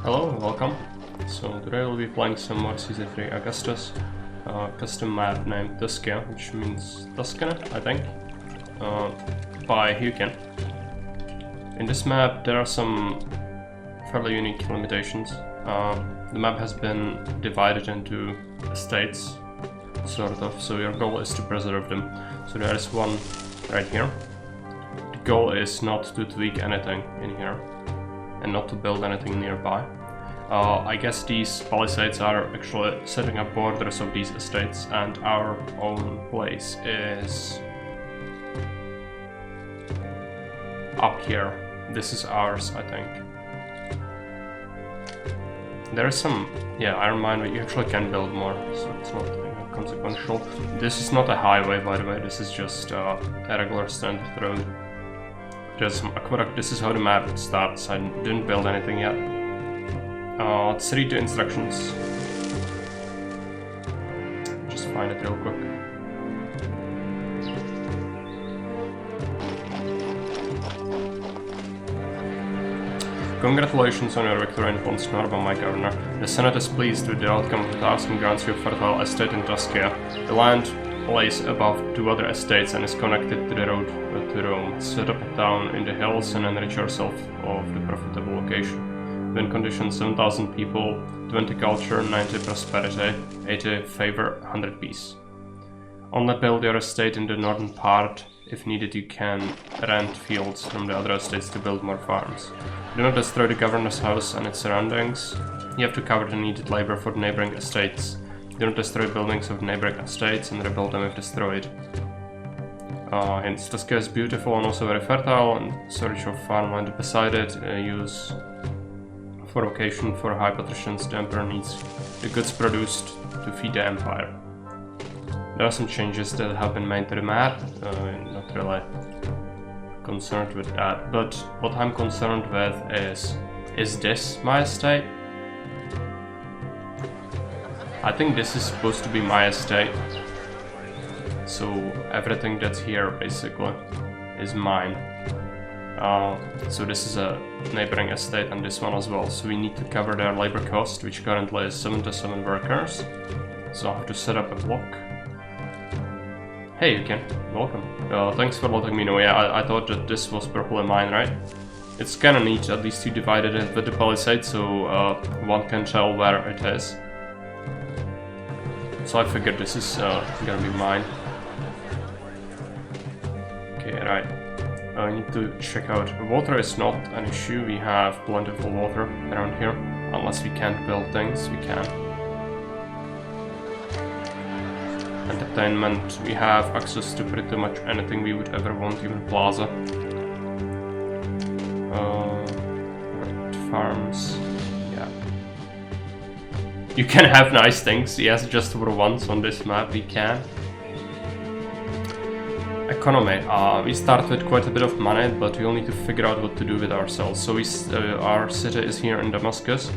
Hello, welcome. So today we'll be playing some more Season 3 Augustus, custom map named Tuscia, which means Tuscany, I think, by xHyuukin. In this map there are some fairly unique limitations. The map has been divided into estates, sort of, so your goal is to preserve them. So there is one right here. The goal is not to tweak anything in here and not to build anything nearby. I guess these palisades are actually setting up borders of these estates, and our own place is up here. This is ours, I think. There is some, iron mine, but you actually can build more, so it's not consequential. This is not a highway, by the way, this is just a regular standard road. There's some aqueduct. This is how the map starts. I didn't build anything yet. Let's read the instructions. Just find it real quick. Congratulations on your victory in Pons Norba, my governor. The Senate is pleased with the outcome of the task and grants you a fertile estate in Tuscia. The land lays above 2 other estates and is connected to the road to Rome. Set up a town in the hills and enrich yourself of the profitable location. Win conditions: 7,000 people, 20 culture, 90 prosperity, 80 favor, 100 peace. Only build your estate in the northern part. If needed, you can rent fields from the other estates to build more farms. Do not destroy the governor's house and its surroundings. You have to cover the needed labor for the neighboring estates. Do not destroy buildings of neighboring estates and rebuild them if destroyed. Hence, Tuscia is beautiful and also very fertile, and storage of farmland beside it. Use for vocation for high patricians. The emperor needs the goods produced to feed the empire. There are some changes that have been made to the map. Not really concerned with that, but what I'm concerned with is this my estate? I think this is supposed to be my estate. So everything that's here basically is mine. So this is a neighboring estate and this one as well. So we need to cover their labor cost, which currently is 77 workers. So I have to set up a block. Hey, Yuukin, welcome. Thanks for letting me know. Yeah, I thought that this was probably mine, right? It's kinda neat, at least you divided it with the palisade, so one can tell where it is. So I figured this is gonna be mine. Okay, right. I need to check out. Water is not an issue, we have plentiful water around here. Unless we can't build things, we can. Entertainment, we have access to pretty much anything we would ever want, even plaza. Farms, yeah. You can have nice things, yes, just for once on this map we can. Economy, we start with quite a bit of money, but we all need to figure out what to do with ourselves. So our city is here in Damascus,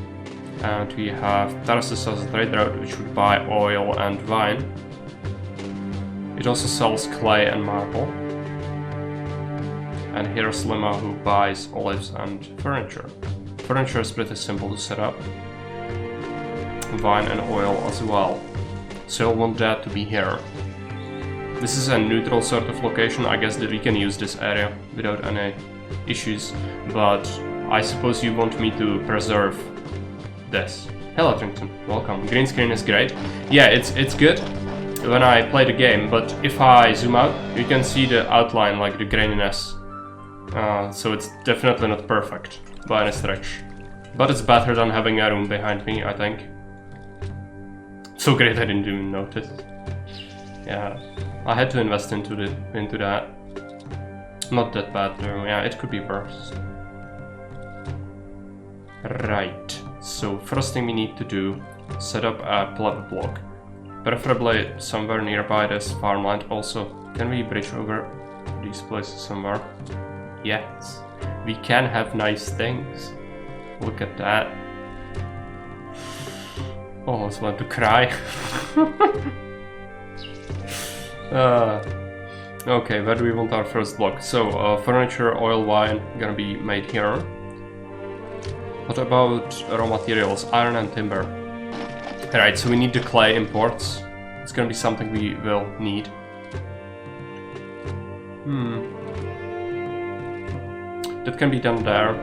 and we have Tarsus as a trade route, which would buy oil and wine. It also sells clay and marble. And here's Lima, who buys olives and furniture. Furniture is pretty simple to set up. Wine and oil as well. So you'll want that to be here. This is a neutral sort of location. I guess that we can use this area without any issues. But I suppose you want me to preserve this. Hello, Trington. Welcome. Green screen is great. Yeah, it's good when I play the game, but if I zoom out, you can see the outline, like the graininess. So it's definitely not perfect by any stretch. But it's better than having a room behind me, I think. So great I didn't even notice. Yeah, I had to invest into that. Not that bad though, yeah, it could be worse. Right, so first thing we need to do, set up a pleb block. Preferably somewhere nearby this farmland. Also, can we bridge over these places somewhere? Yes, we can have nice things. Look at that. Almost want to cry. Okay, where do we want our first block? So, furniture, oil, wine, gonna be made here. What about raw materials? Iron and timber. Alright, so we need the clay imports. It's gonna be something we will need. That can be done there.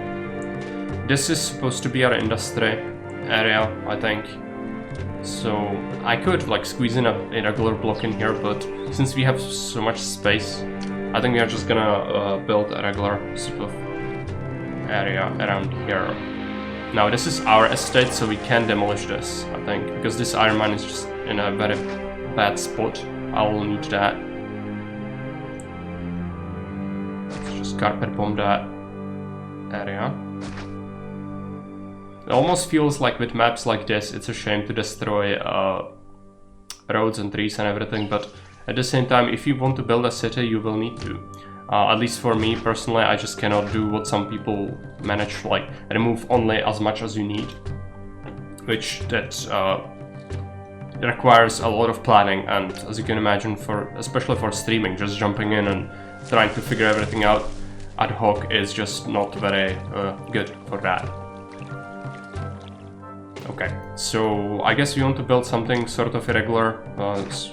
This is supposed to be our industry area, I think. So I could like squeeze in a regular block in here, but since we have so much space, I think we are just gonna build a regular sort of area around here. Now this is our estate, so we can demolish this, I think, because this iron mine is just in a very bad spot. I'll need that. Let's just carpet bomb that area. It almost feels like with maps like this, it's a shame to destroy roads and trees and everything, but at the same time, if you want to build a city, you will need to. At least for me personally, I just cannot do what some people manage, like remove only as much as you need, which that requires a lot of planning. And as you can imagine, especially for streaming, just jumping in and trying to figure everything out, ad hoc is just not very good for that. Okay, so I guess we want to build something sort of irregular,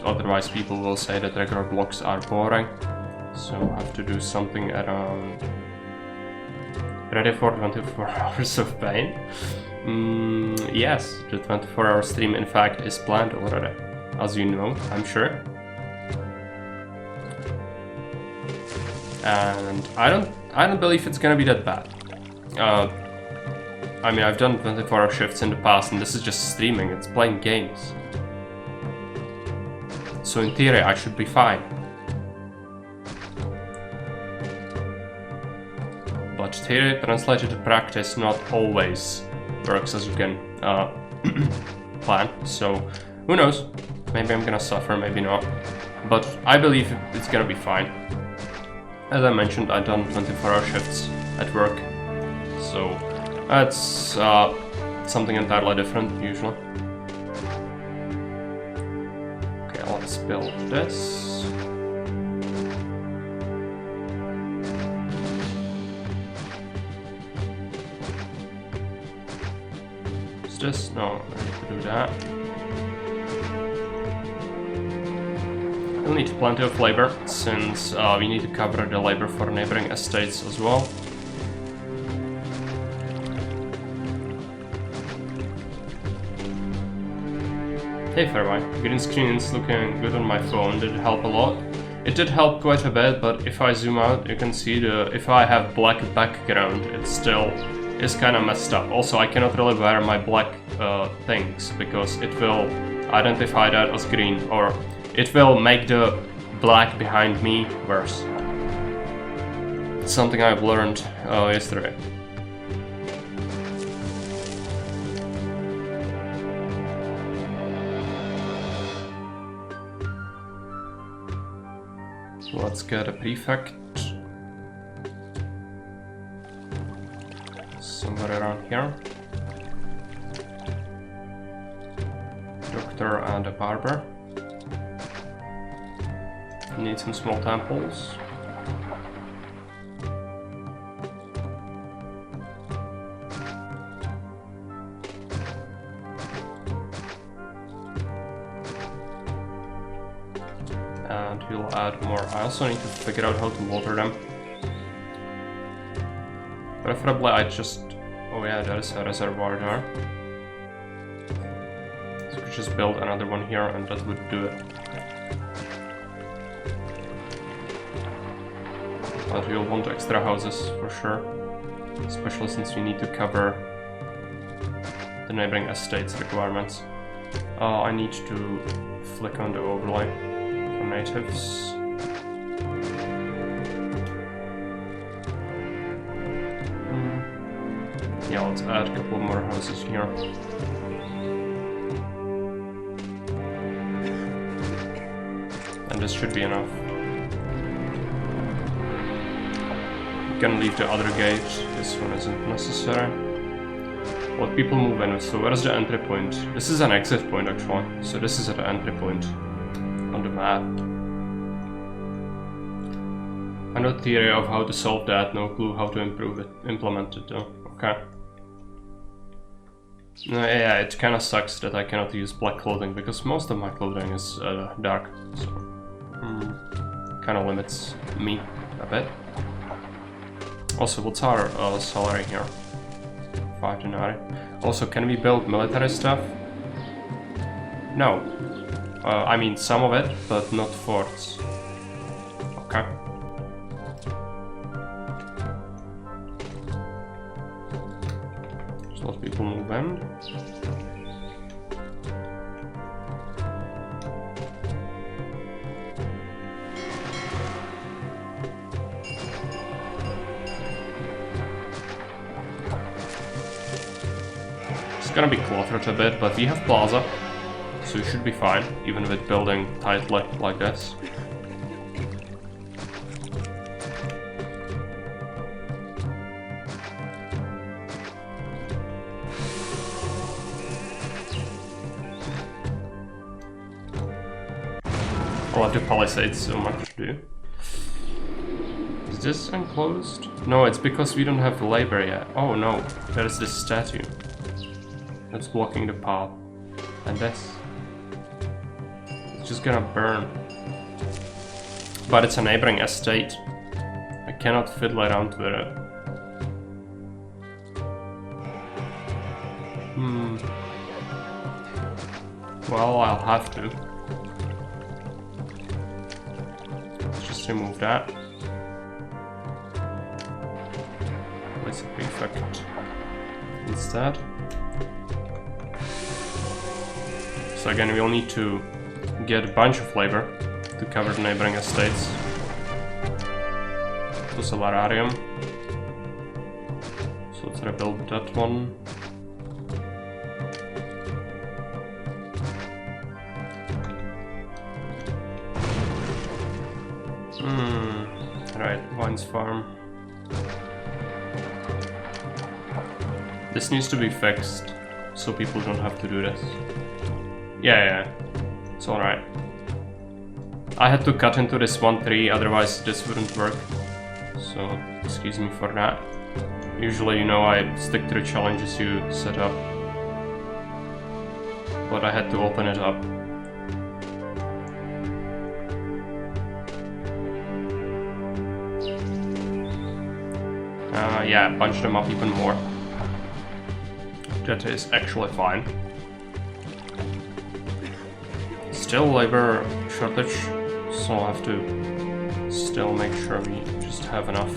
otherwise people will say that regular blocks are boring. So I have to do something around... Ready for 24 hours of pain? Yes, the 24-hour stream in fact is planned already, as you know, I'm sure. And I don't believe it's gonna be that bad. I mean, I've done 24-hour shifts in the past, and this is just streaming, it's playing games. So in theory, I should be fine. But theory translated to practice not always works as you can plan, so who knows? Maybe I'm gonna suffer, maybe not. But I believe it's gonna be fine. As I mentioned, I've done 24-hour shifts at work, so that's something entirely different, usually. Okay, let's build this. Is this? No, I need to do that. We'll need plenty of labor, since we need to cover the labor for neighboring estates as well. Hey Fairway, green screen is looking good on my phone. Did it help a lot? It did help quite a bit, but if I zoom out, you can see if I have black background, it still is kind of messed up. Also, I cannot really wear my black things, because it will identify that as green, or it will make the black behind me worse. It's something I've learned yesterday. So let's get a prefect. Somewhere around here. Doctor and a barber. Need some small temples. And we'll add more. I also need to figure out how to water them. Preferably I just... Oh yeah, there is a reservoir there. So we could just build another one here and that would do it. But we'll want extra houses for sure, especially since we need to cover the neighboring estates requirements. I need to flick on the overlay for natives. Yeah, let's add a couple more houses here. And this should be enough. We can leave the other gate, this one isn't necessary. Let people move in, so where is the entry point? This is an exit point actually, so this is at the entry point on the map. I know theory of how to solve that, no clue how to improve it, implement it though, okay. Yeah, it kinda sucks that I cannot use black clothing, because most of my clothing is dark, so kinda limits me a bit. Also, what's our salary here? 5 denarii. Also, can we build military stuff? No. I mean, some of it, but not forts. Okay. Just let people move in. It's gonna be cluttered a bit, but we have plaza, so we should be fine, even with building tightly like this. I love the palisades so much, do you? this enclosed? No, it's because we don't have labor yet. Oh no, there's this statue that's blocking the path. And this. It's just gonna burn. But it's a neighboring estate. I cannot fiddle around with it. Well, I'll have to. Let's just remove that. Place a prefect instead. So again, we'll need to get a bunch of labor to cover the neighboring estates. To Solararium. So let's rebuild that one. Right, Vines Farm. This needs to be fixed, so people don't have to do this. Yeah, it's alright. I had to cut into this one tree, otherwise this wouldn't work. So, excuse me for that. Usually, you know, I stick to the challenges you set up. But I had to open it up. Yeah, bunch them up even more. That is actually fine. Still labor shortage, so I'll have to still make sure we just have enough.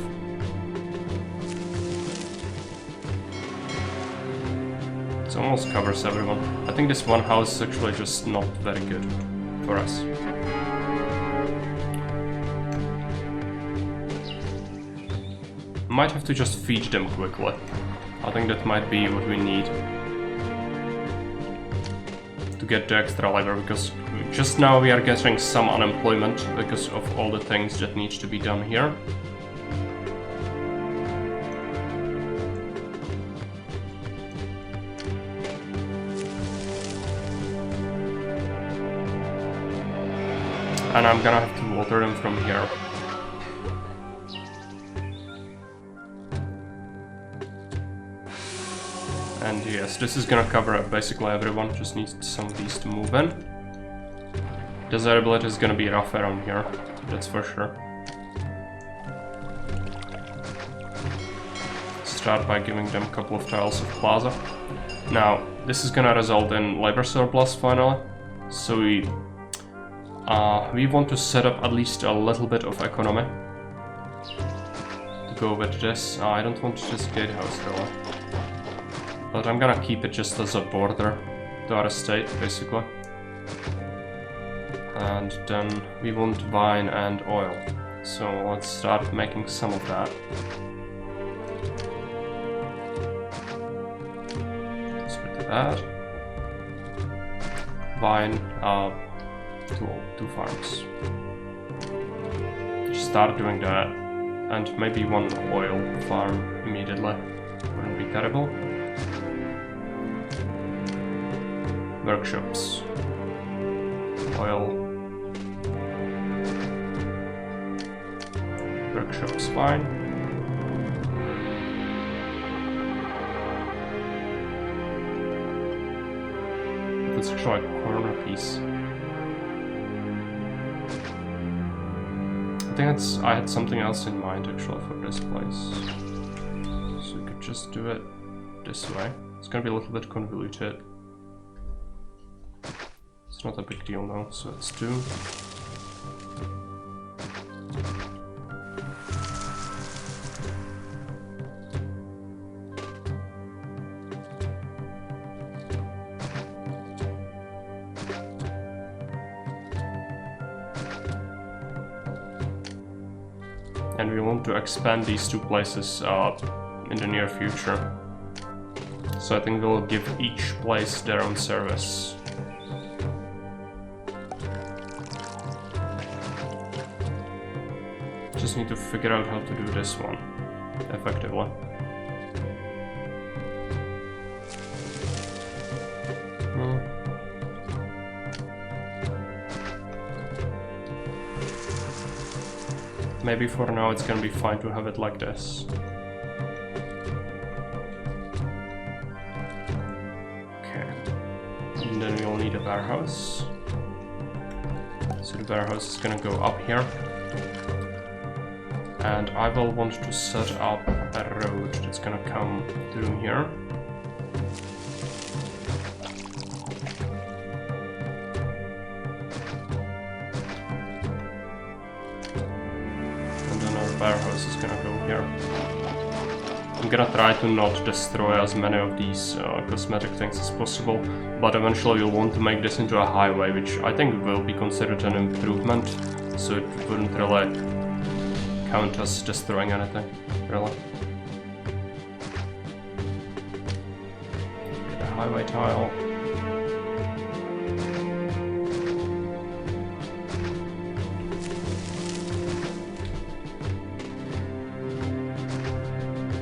It almost covers everyone. I think this one house is actually just not very good for us. Might have to just feed them quickly. I think that might be what we need to get the extra labor, because just now we are getting some unemployment because of all the things that need to be done here. And I'm gonna have to water them from here. And yes, this is gonna cover basically everyone, just needs some of these to move in. Desirability is gonna be rough around here, that's for sure. Start by giving them a couple of tiles of plaza. Now, this is gonna result in labor surplus finally, so we want to set up at least a little bit of economy to go with this. I don't want this gatehouse really. But I'm gonna keep it just as a border to our estate, basically. And then we want vine and oil. So let's start making some of that. Let's do that. Vine, two farms. Just start doing that. And maybe one oil farm immediately. Wouldn't be terrible. Workshops. Oil. Workshops, fine. That's actually a corner piece. I think I had something else in mind actually for this place. So we could just do it this way. It's gonna be a little bit convoluted. It's not a big deal now, so let's do. And we want to expand these two places in the near future. So I think we'll give each place their own service. Just need to figure out how to do this one effectively. maybe for now it's gonna be fine to have it like this. Okay. And then we'll need a warehouse. So the warehouse is gonna go up here. And I will want to set up a road that's gonna come through here. And then our warehouse is gonna go here. I'm gonna try to not destroy as many of these cosmetic things as possible, but eventually we'll want to make this into a highway, which I think will be considered an improvement, so it wouldn't really count as destroying anything, really. Get a highway tile.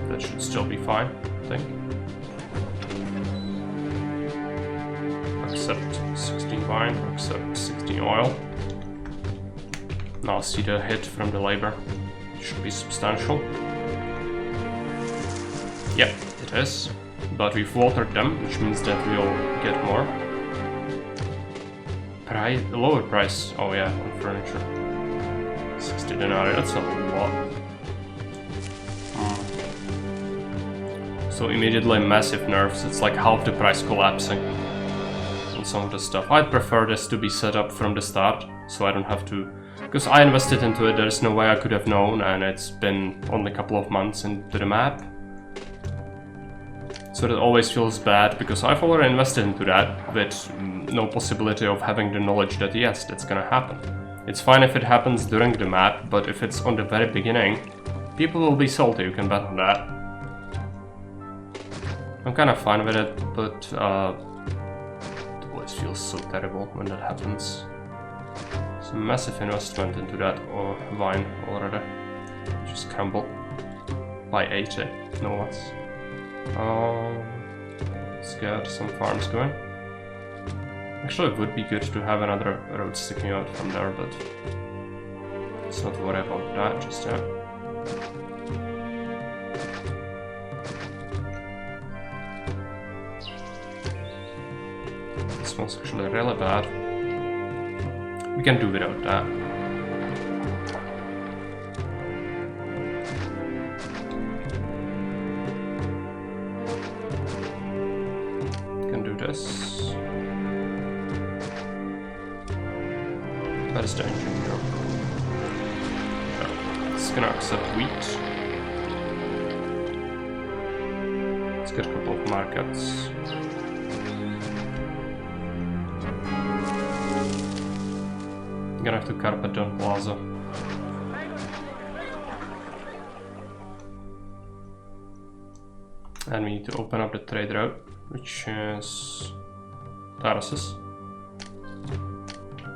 That should still be fine, I think. Except 16 wine, except 16 oil. Now see the hit from the labor. Should be substantial. Yep, it is. But we've watered them, which means that we'll get more. Lower price. Oh yeah, on furniture. 60 denarii, that's a lot. So immediately massive nerfs, it's like half the price collapsing on some of the stuff. I'd prefer this to be set up from the start, so I don't have to. Because I invested into it, there's no way I could have known, and it's been only a couple of months into the map. So that always feels bad, because I've already invested into that with no possibility of having the knowledge that yes, that's gonna happen. It's fine if it happens during the map, but if it's on the very beginning, people will be salty, you can bet on that. I'm kind of fine with it, but it always feels so terrible when that happens. It's a massive investment into that vine already. Just crumble by 80, no less. Let's get some farms going. Actually, it would be good to have another road sticking out from there, but let's not worry about that just yet. This one's actually really bad. We can do without that. Can do this. That is the engine here. It's gonna accept wheat. Let's get a couple of markets. Gonna have to carpet down plaza. And we need to open up the trade route, which is Tarsus.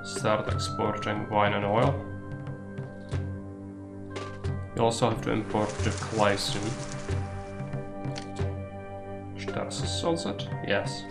Start exporting wine and oil. You also have to import the clay soon. Which Tarsus sells it? Yes.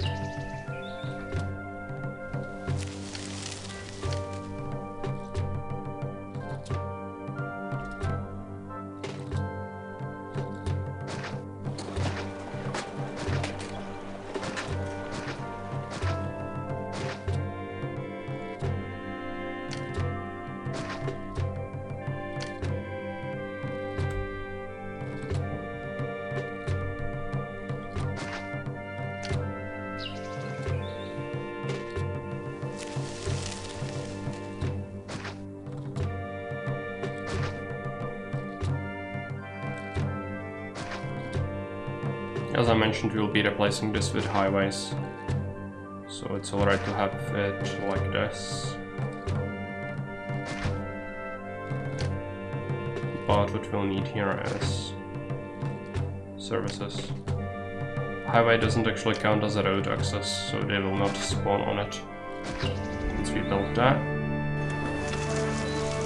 As I mentioned, we'll be replacing this with highways, so it's alright to have it like this. But what we'll need here is services. Highway doesn't actually count as a road access, so they will not spawn on it once we build that.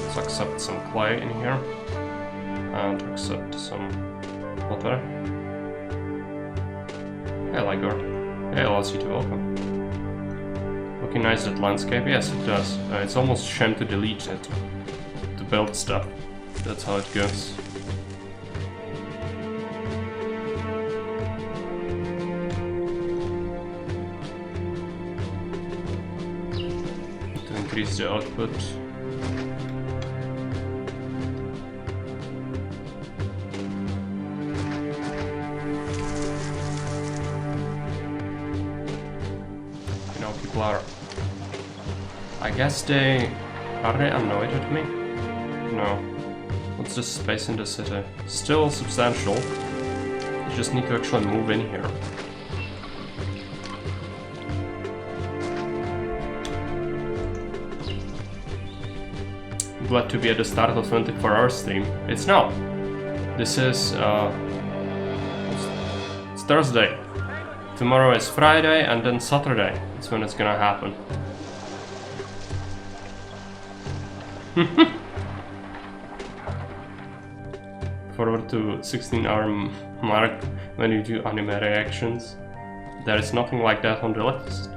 Let's accept some clay in here and accept some water. Hey Ligor. Hey LLC, welcome. Looking nice, that landscape? Yes, it does. It's almost a shame to delete it, to build stuff. That's how it goes. To increase the output. People are... I guess are they annoyed at me? No. What's the space in the city? Still substantial. You just need to actually move in here. Glad to be at the start of 24-hour stream. It's not. This is it's Thursday. Tomorrow is Friday and then Saturday. That's when it's gonna happen. Forward to 16-hour mark when you do anime reactions. There is nothing like that on the list.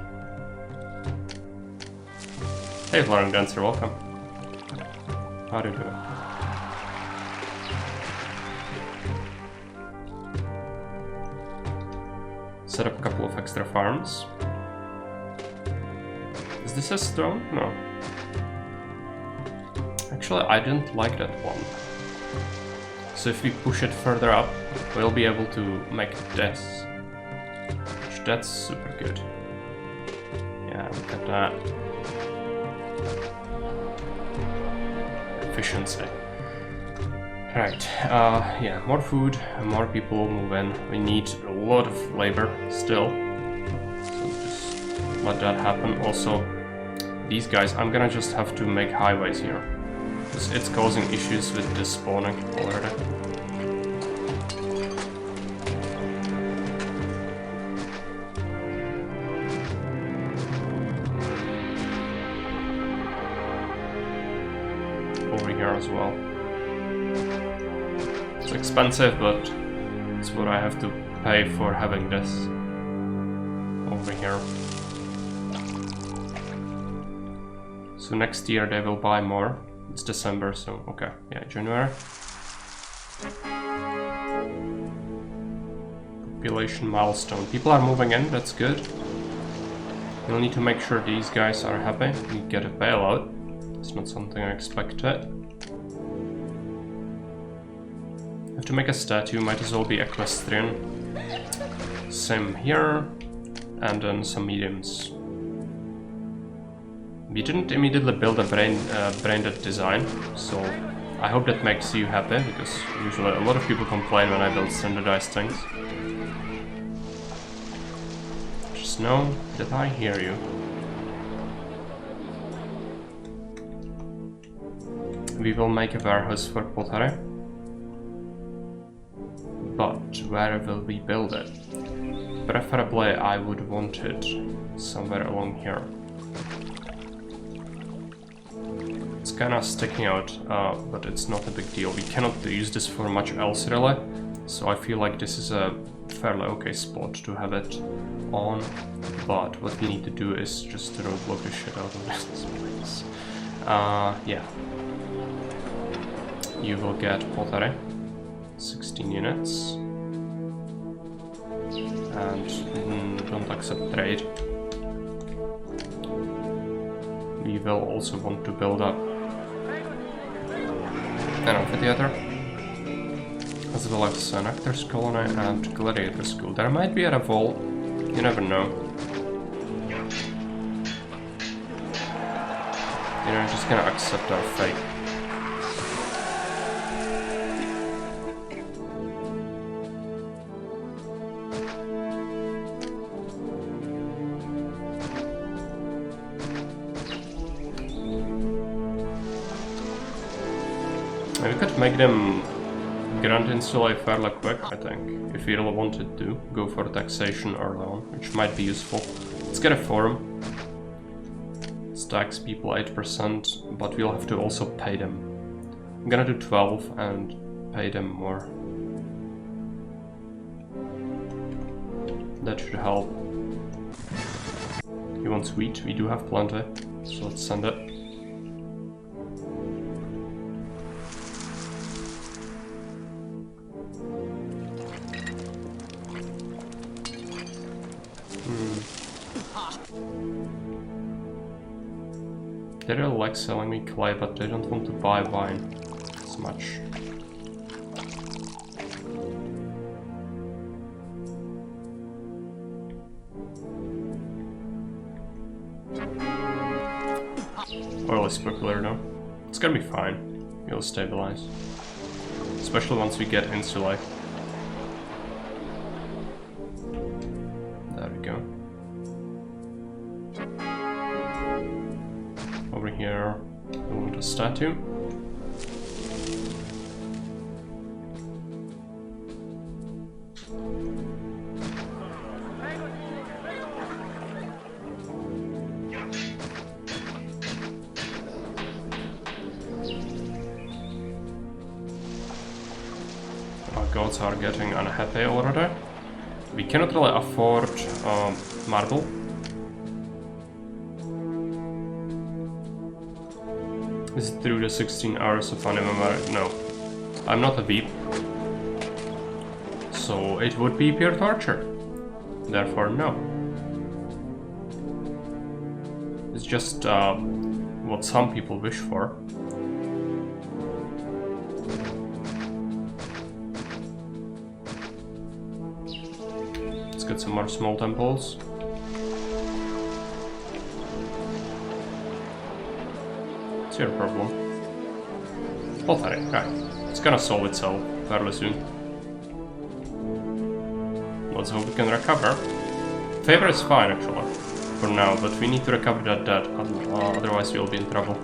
Hey Florian Dancer, welcome. How do you do? Set up a couple of extra farms. Is this a stone? No. Actually, I didn't like that one. So if we push it further up, we'll be able to make this. That's super good. Yeah, look at that. Efficiency. Right, yeah, more food, more people move in. We need a lot of labor still. So just let that happen. Also, these guys, I'm gonna just have to make highways here. Because it's causing issues with the spawning already. Over here as well. It's expensive, but it's what I have to pay for having this over here. So next year they will buy more. It's December, so okay, yeah, January. Population milestone. People are moving in, that's good. We'll need to make sure these guys are happy. We get a bailout. It's not something I expected. Have to make a statue, might as well be equestrian. Same here, and then some mediums. We didn't immediately build a brain-dead design, so I hope that makes you happy, because usually a lot of people complain when I build standardized things. Just know that I hear you. We will make a warehouse for pottery. But where will we build it? Preferably I would want it somewhere along here. It's kinda sticking out, but it's not a big deal. We cannot use this for much else really, so I feel like this is a fairly okay spot to have it on. But what we need to do is just roadblock the shit out of this place. Yeah. You will get pottery. 16 units. And don't accept trade. We will also want to build up an amphitheater, as well as an actors colony and gladiator school. There might be a revolt, you never know. You know, I'm just gonna accept our fate. We could make them grant install fairly quick, I think, if we really wanted to go for taxation early on, which might be useful. Let's get a forum. Tax people 8%, but we'll have to also pay them. I'm gonna do 12 and pay them more. That should help. You want wheat? We do have plenty, so let's send it. They really like selling me clay, but they don't want to buy wine as much. Oil is speculator though. It's gonna be fine. It'll stabilize. Especially once we get into like... There we go. Over here, we want a statue. Our gods are getting unhappy already. We cannot really afford marble. Is it through the 16 hours of anime? No. I'm not a beep. So it would be pure torture. Therefore, no. It's just what some people wish for. Let's get some more small temples. What's your problem? Pottery, right. It's gonna solve itself fairly soon. Let's hope we can recover. Favor is fine actually, for now, but we need to recover that debt, otherwise we'll be in trouble.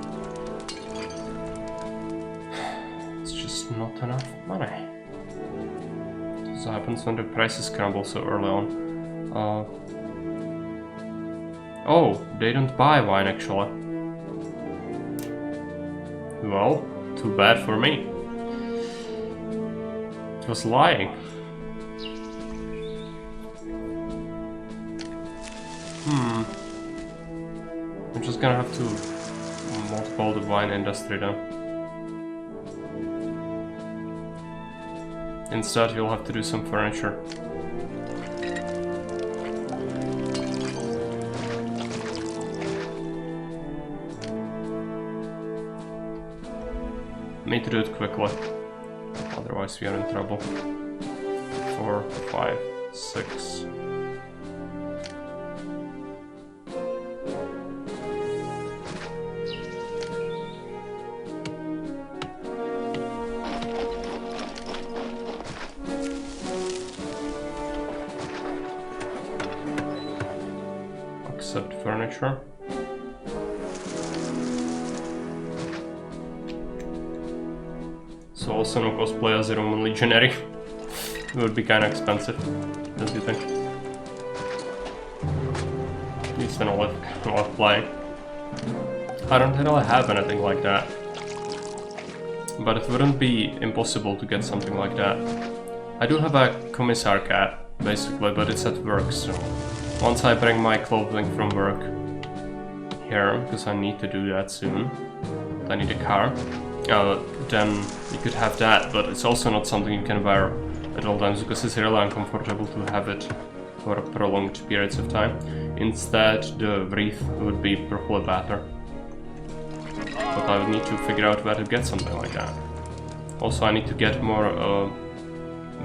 It's just not enough money. This happens when the prices crumble so early on. Oh, they don't buy wine actually. Well, too bad for me. It was lying. I'm just gonna have to mothball the wine industry then. Instead, you'll have to do some furniture. Need to do it quickly, otherwise we are in trouble. 4, 5, 6. Accept furniture. So also no cosplay as a Roman legionary. It would be kinda expensive, don't you think? At least an olive playing. I don't really have anything like that. But it wouldn't be impossible to get something like that. I do have a commissar cat, basically, but it's at work, so... Once I bring my clothing from work here, because I need to do that soon, I need a car. Then you could have that, but it's also not something you can wear at all times because it's really uncomfortable to have it for prolonged periods of time. Instead, the wreath would be probably better. But I would need to figure out where to get something like that. Also, I need to get more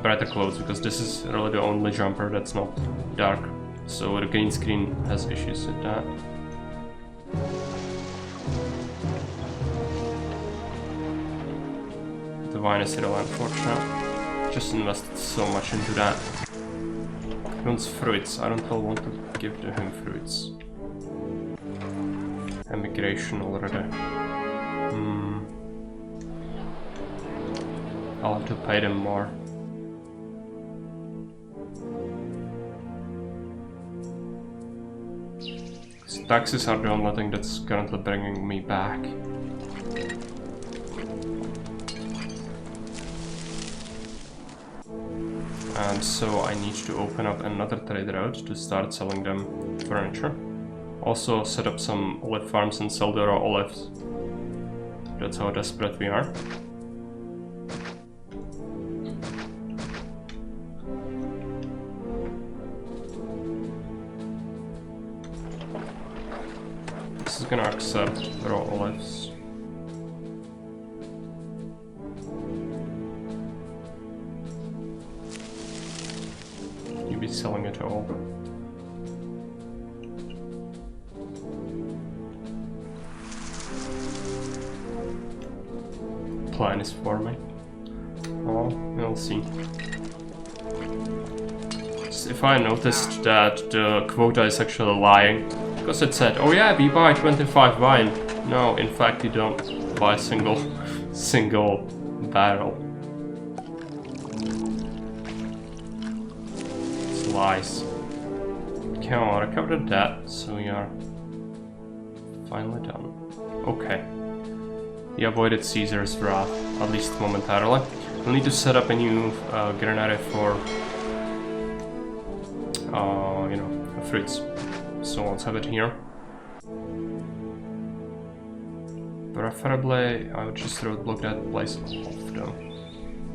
brighter clothes because this is really the only jumper that's not dark. So the green screen has issues with that. The wine is really unfortunate. Just invested so much into that. He wants fruits. I don't really want to give to him fruits. Emigration already. I'll have to pay them more. Taxes are the only thing that's currently bringing me back. And so I need to open up another trade route to start selling them furniture. Also set up some olive farms and sell the raw olives. That's how desperate we are. This is just gonna accept raw olives. You'll be selling it all. Plan is forming. Oh, we'll see. If I noticed that the quota is actually lying, because it said, oh yeah, we buy 25 wine. No, in fact you don't buy a single barrel. It's lies. Come on, recovered that, so we are finally done. Okay. He avoided Caesar's wrath, at least momentarily. We'll need to set up a new granary for, you know, fruits. So let's have it here. Preferably, I would just roadblock that place off though.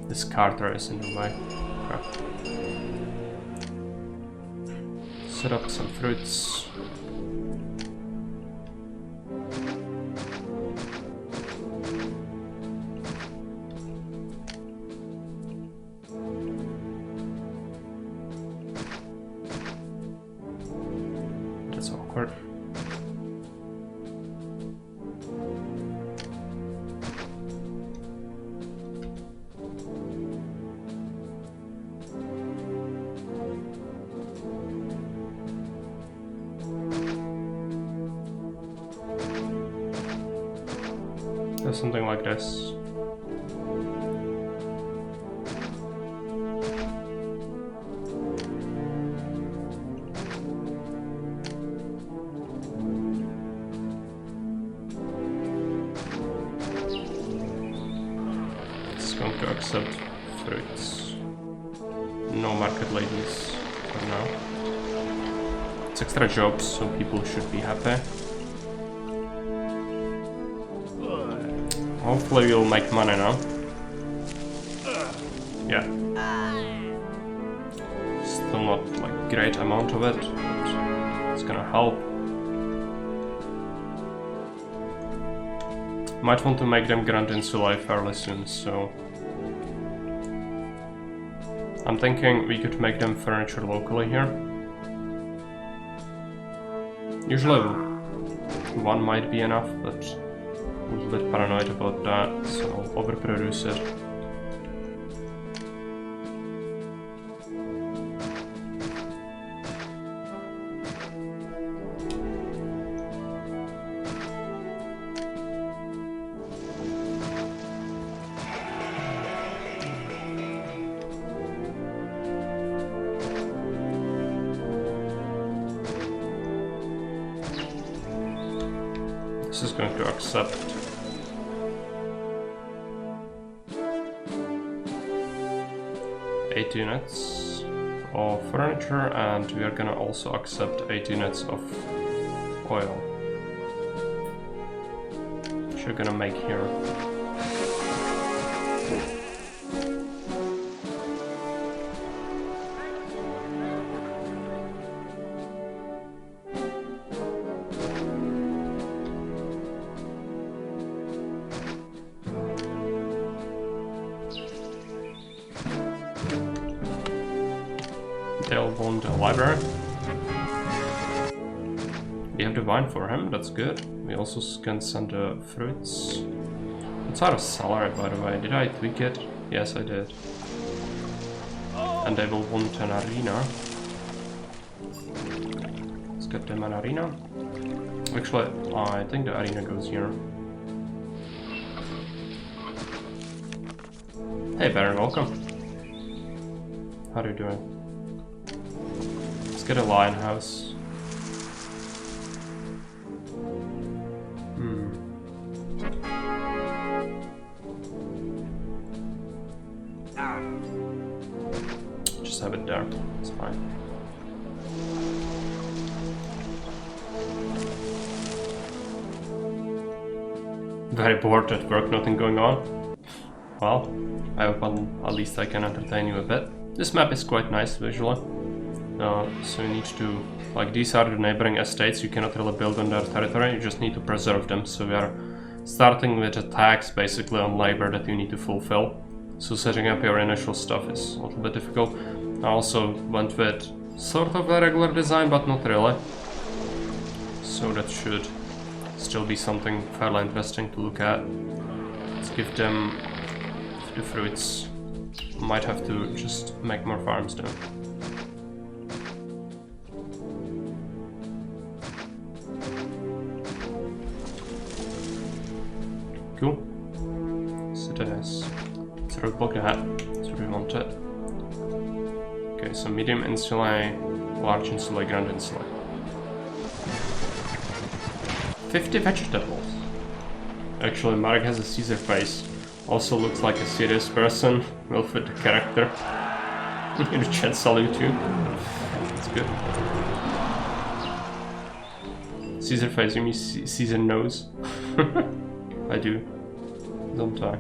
This Carter is in the way. Okay. Set up some fruits. That's awkward. There's something like this. It's going to accept fruits. No market ladies for now. It's extra jobs, so people should be happy. Hopefully we'll make money now. Yeah. Still not like great amount of it, but it's gonna help. Might want to make them Grand Insulae fairly soon, so... I'm thinking we could make them furniture locally here. Usually one might be enough, but I'm a bit paranoid about that, so I'll overproduce it. This is going to accept 8 units of furniture, and we are gonna also accept 8 units of oil, which we're gonna make here. They'll want a library. We have the wine for him, that's good. We also can send the fruits. It's out of salary, by the way. Did I tweak it? Yes, I did. And they will want an arena. Let's get them an arena. Actually, I think the arena goes here. Hey Baron, welcome. How are you doing? Let's get a lion house. Just have it there. It's fine. Very bored at work, nothing going on. Well, I hope at least I can entertain you a bit. This map is quite nice visually. So you need to, like, these are the neighboring estates, you cannot really build on their territory, you just need to preserve them. So we are starting with a tax basically on labor that you need to fulfill. So setting up your initial stuff is a little bit difficult. I also went with sort of a regular design, but not really. So that should still be something fairly interesting to look at. Let's give them the fruits. Might have to just make more farms though. Cool. So that is. Let's roadblock that. That's what we wanted. Okay, so medium insulae, large insulae, grand insulae. 50 vegetables. Actually, Marek has a Caesar face. Also looks like a serious person. Will fit the character. In the chat salute too. That's good. Caesar face, you mean Caesar nose? I do. Don't I?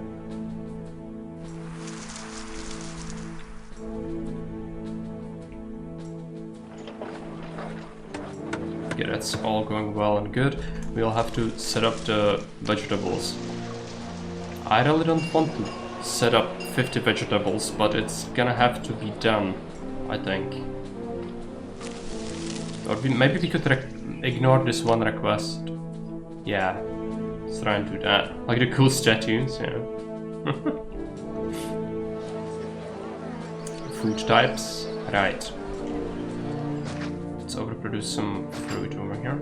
Okay, that's all going well and good. We'll have to set up the vegetables. I really don't want to set up 50 vegetables, but it's gonna have to be done, I think. Or maybe we could ignore this one request. Yeah, let's try and do that. Like the cool statues, yeah. Food types, right. Let's overproduce some fruit over here.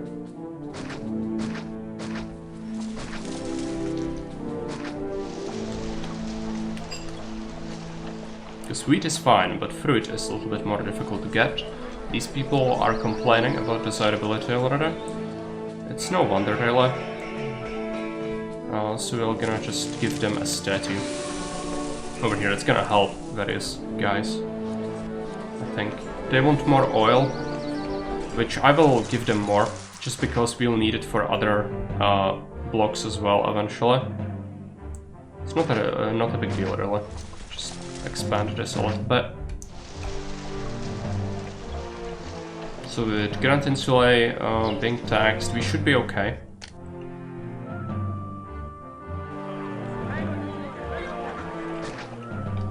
Because wheat is fine, but fruit is a little bit more difficult to get. These people are complaining about desirability already. It's no wonder really. So we're gonna just give them a statue over here. It's gonna help various guys, I think. They want more oil, which I will give them more, just because we'll need it for other blocks as well eventually. It's not a big deal really. Just expand this a little bit. So with Grand Insulae being taxed, we should be okay.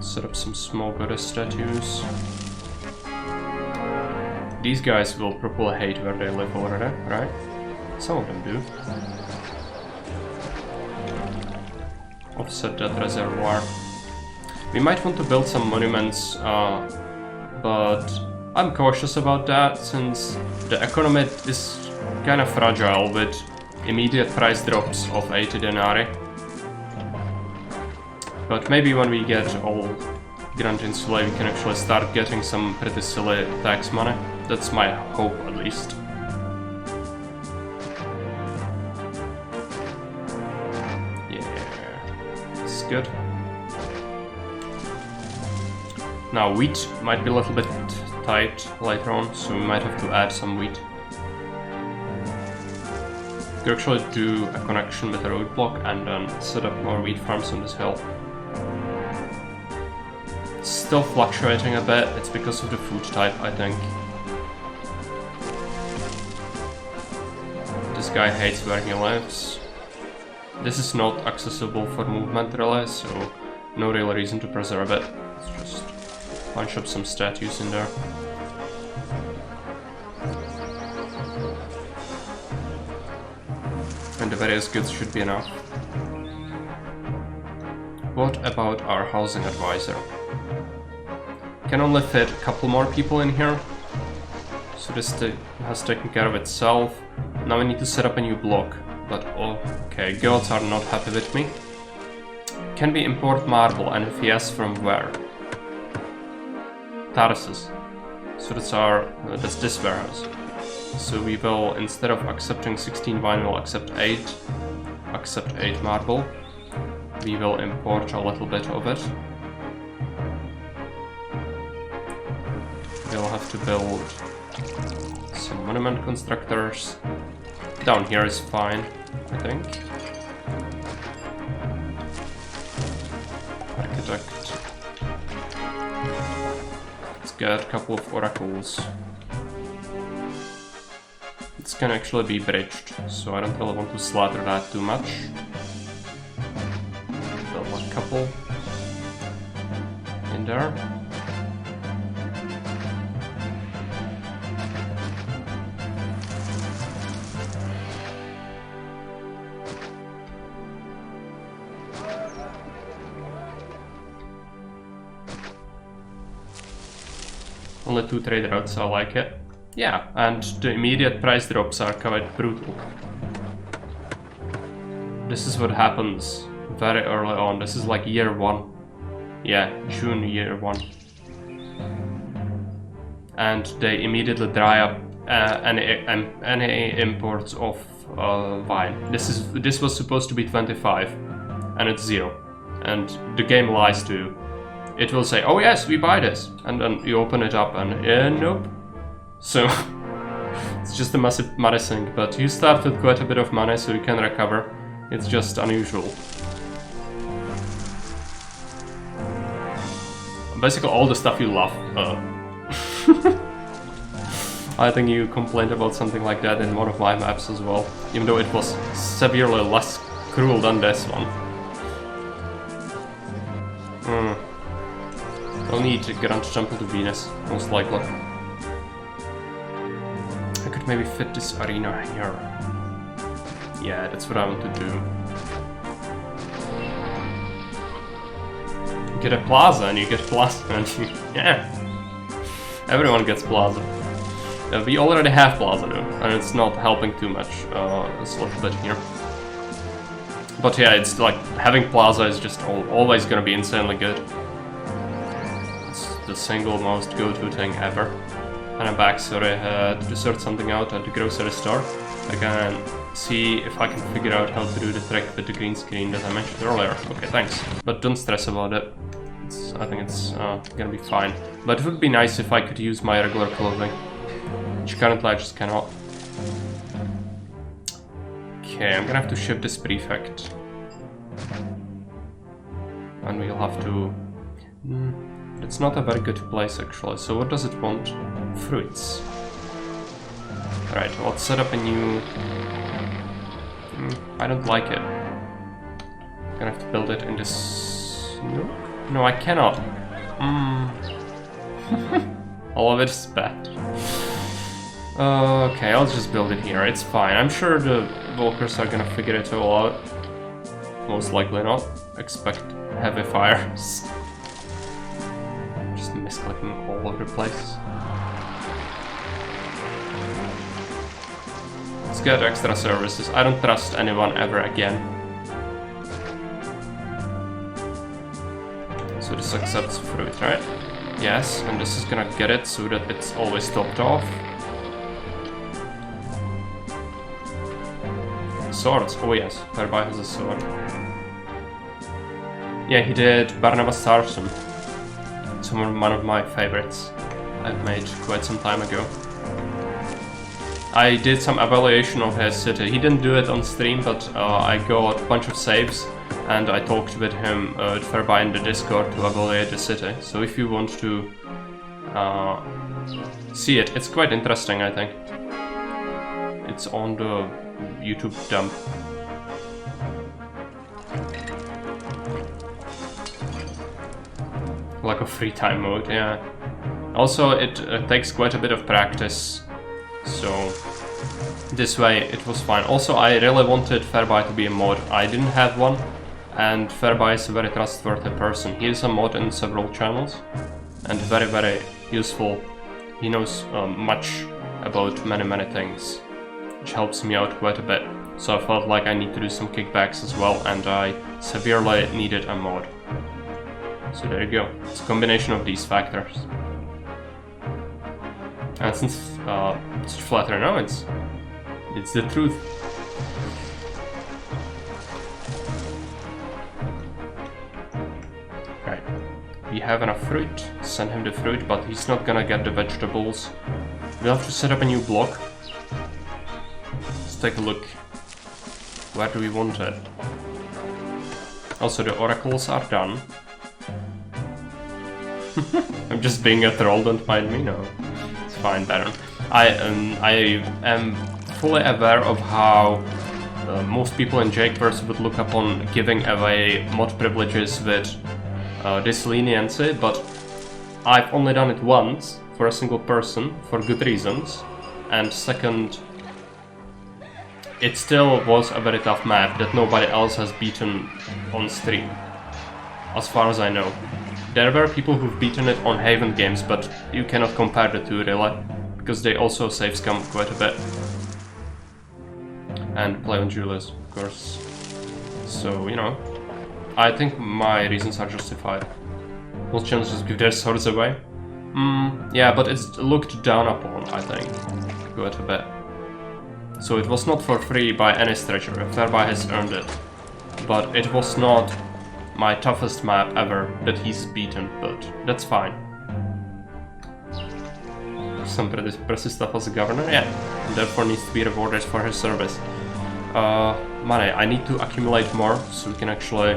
Set up some small goddess statues. These guys will probably hate where they live already, right? Some of them do. Offset that reservoir. We might want to build some monuments, but I'm cautious about that since the economy is kind of fragile with immediate price drops of 80 denarii. But maybe when we get all Grand Insulae we can actually start getting some pretty silly tax money. That's my hope at least. Yeah, it's good. Now wheat might be a little bit tight later on, so we might have to add some wheat. We could actually do a connection with a roadblock and then set up more wheat farms on this hill. It's still fluctuating a bit, it's because of the food type, I think. This guy hates where he lives. This is not accessible for movement really, so no real reason to preserve it. Let's just punch up some statues in there. And the various goods should be enough. What about our housing advisor? Can only fit a couple more people in here. So this has taken care of itself. Now we need to set up a new block. But okay, gods are not happy with me. Can we import marble, and if yes, from where? Tarsus. So that's this warehouse. So we will, instead of accepting 16 wine, we'll accept 8. Accept 8 marble. We will import a little bit of it. We'll have to build some monument constructors. Down here is fine, I think. Architect. Let's get a couple of oracles can actually be bridged, so I don't really want to slaughter that too much. Build a couple in there. Only 2 trade routes, I like it. Yeah, and the immediate price drops are quite brutal. This is what happens very early on. This is like year 1. Yeah, June year 1. And they immediately dry up any imports of wine. This was supposed to be 25, and it's 0. And the game lies to you. It will say, oh yes, we buy this, and then you open it up and nope. So it's just a massive money sink, but you start with quite a bit of money, so you can recover. It's just unusual. Basically all the stuff you love. I think you complained about something like that in one of my maps as well, even though it was severely less cruel than this one. I'll need to Grand Temple to Venus, most likely. I could maybe fit this arena here. Yeah, that's what I want to do. Get a plaza and you get plaza and yeah. Everyone gets plaza. We already have plaza though, and it's not helping too much. It's a little bit here. But yeah, it's like having plaza is just always gonna be insanely good. The single most go-to thing ever. And I'm back, sorry, to sort something out at the grocery store. I can see if I can figure out how to do the trick with the green screen that I mentioned earlier. Okay, thanks. But don't stress about it. I think it's gonna be fine. But it would be nice if I could use my regular clothing, which currently I just cannot. Okay, I'm gonna have to ship this prefect. And we'll have to... It's not a very good place actually, so what does it want? Fruits. Right, let's set up a new... I don't like it. I'm gonna have to build it in this... Nope. No, I cannot. All of it is bad. Okay, I'll just build it here, it's fine. I'm sure the Walkers are gonna figure it all out. Most likely not. Expect heavy fires. Just misclicking all over the place. Let's get extra services. I don't trust anyone ever again. So this accepts fruit, right? Yes, and this is gonna get it so that it's always topped off. Swords, oh yes, Herby has a sword. Yeah, he did Barnabas Tarsum. It's one of my favorites I've made quite some time ago. I did some evaluation of his city. He didn't do it on stream, but I got a bunch of saves and I talked with him at Fairby in the Discord to evaluate the city. So if you want to see it, it's quite interesting, I think. It's on the YouTube dump. Like a free time mode, yeah. Also, it takes quite a bit of practice, so this way it was fine. Also, I really wanted Fairby to be a mod. I didn't have one, and Fairby is a very trustworthy person. He is a mod in several channels, and very, very useful. He knows much about many things, which helps me out quite a bit. So I felt like I need to do some kickbacks as well, and I severely needed a mod. So there you go. It's a combination of these factors. And since it's flatter now, it's the truth. Right. We have enough fruit. Send him the fruit, but he's not gonna get the vegetables. We'll have to set up a new block. Let's take a look. Where do we want it? Also, the oracles are done. I'm just being a troll, don't mind me, no. It's fine, Baron. I am fully aware of how most people in Jakeverse would look upon giving away mod privileges with this leniency, but I've only done it once for a single person for good reasons, and second, it still was a very tough map that nobody else has beaten on stream, as far as I know. There were people who've beaten it on Haven games, but you cannot compare the two really, because they also save scum quite a bit. And play on Julius, of course. So, you know, I think my reasons are justified. Most challengers give their swords away. Yeah, but it's looked down upon, I think, quite a bit. So it was not for free by any stretch, Fairby has earned it. But it was not my toughest map ever that he's beaten, but that's fine. Some pretty impressive stuff as a governor, yeah, and therefore needs to be rewarded for his service. Money, I need to accumulate more so we can actually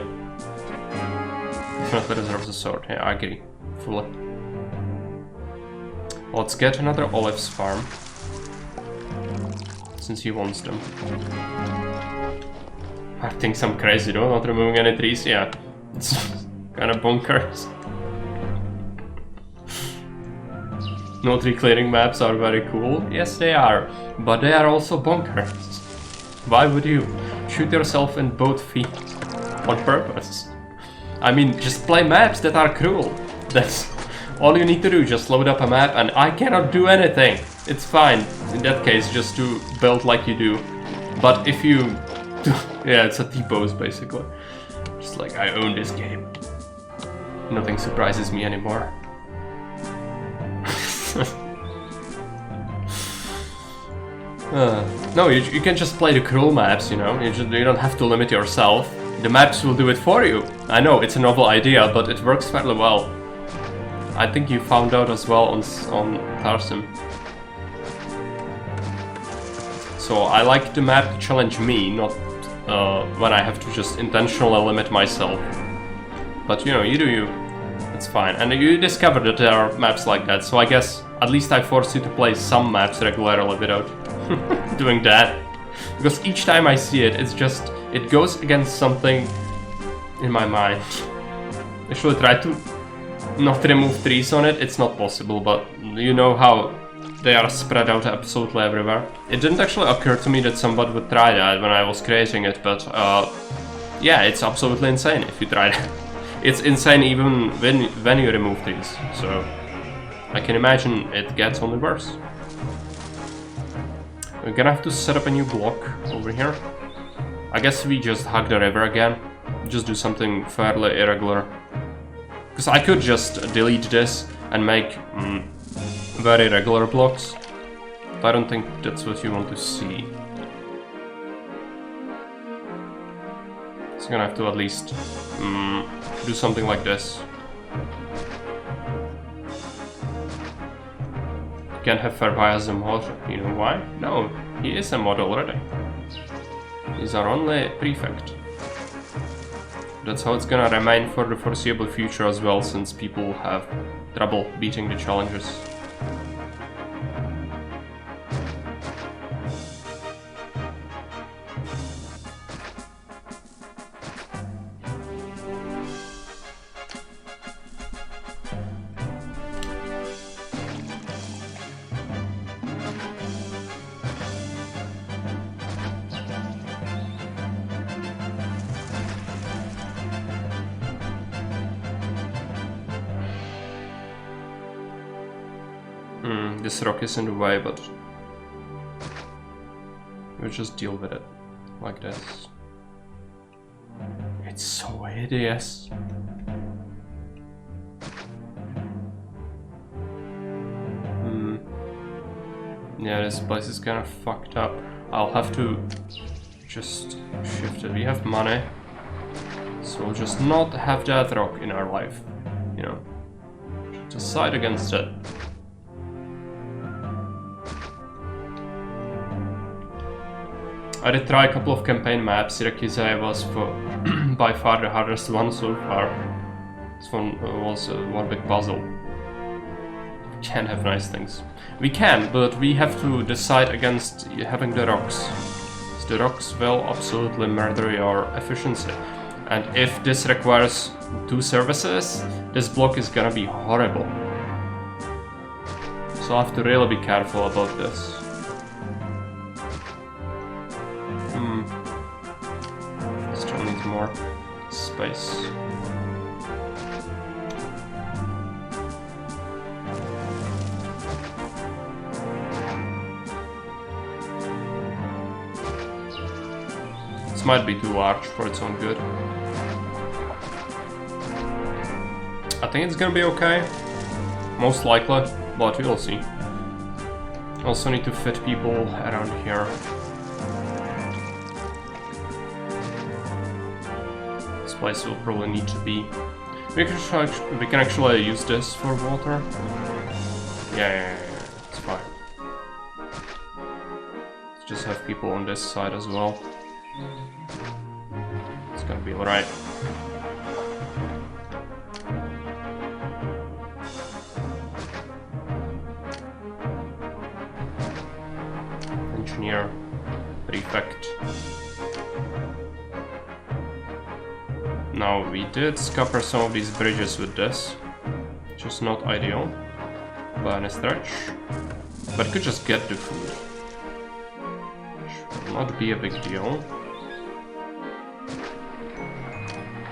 definitely reserve the sword. Yeah, I agree, fully. Let's get another olives farm, since he wants them. I think I'm crazy though, not removing any trees, yeah. It's kind of bonkers. No tree clearing maps are very cool. Yes, they are, but they are also bonkers. Why would you shoot yourself in both feet on purpose? I mean, just play maps that are cruel. That's all you need to do, just load up a map and I cannot do anything. It's fine, in that case, just to build like you do. But if you do, yeah, it's a T-pose basically. Just like, I own this game. Nothing surprises me anymore. No, you can just play the cruel maps, you know, you don't have to limit yourself. The maps will do it for you. I know, it's a novel idea, but it works fairly well. I think you found out as well on Tarsim. So I like the map to challenge me, not when I have to just intentionally limit myself. But you know, you do you. It's fine. And you discovered that there are maps like that, so I guess at least I force you to play some maps regularly without doing that. Because each time I see it, it's just, it goes against something in my mind. Actually try to not remove trees on it, it's not possible, but you know how they are spread out absolutely everywhere. It didn't actually occur to me that somebody would try that when I was creating it, but yeah, it's absolutely insane if you try it. It's insane even when you remove trees, so I can imagine it gets only worse. We're gonna have to set up a new block over here. I guess we just hug the river again, just do something fairly irregular. Because I could just delete this and make very regular blocks, but I don't think that's what you want to see. So I'm gonna have to at least do something like this. Can't have Fairby as a mod, you know why? No, he is a mod already. He's our only prefect. That's how it's gonna remain for the foreseeable future as well, since people have trouble beating the challenges. This rock is in the way, but we'll just deal with it like this. It's so hideous. Yeah, this place is kind of fucked up. I'll have to just shift it. We have money, so we'll just not have that rock in our life, you know. Just side against it. I did try a couple of campaign maps. Syracuse was by far the hardest one so far. This one was one big puzzle. can have nice things. We can, but we have to decide against having the rocks. The rocks will absolutely murder your efficiency. And if this requires 2 services, this block is gonna be horrible. So I have to really be careful about this. Still needs more space. This might be too large for its own good. I think it's gonna be okay. Most likely, but we'll see. Also need to fit people around here. This place will probably need to be... We can actually use this for water. Yeah, it's fine. Let's just have people on this side as well. It's gonna be alright. Engineer, prefect. Now we did scupper some of these bridges with this, which is not ideal by any stretch, but could just get the food, which will not be a big deal.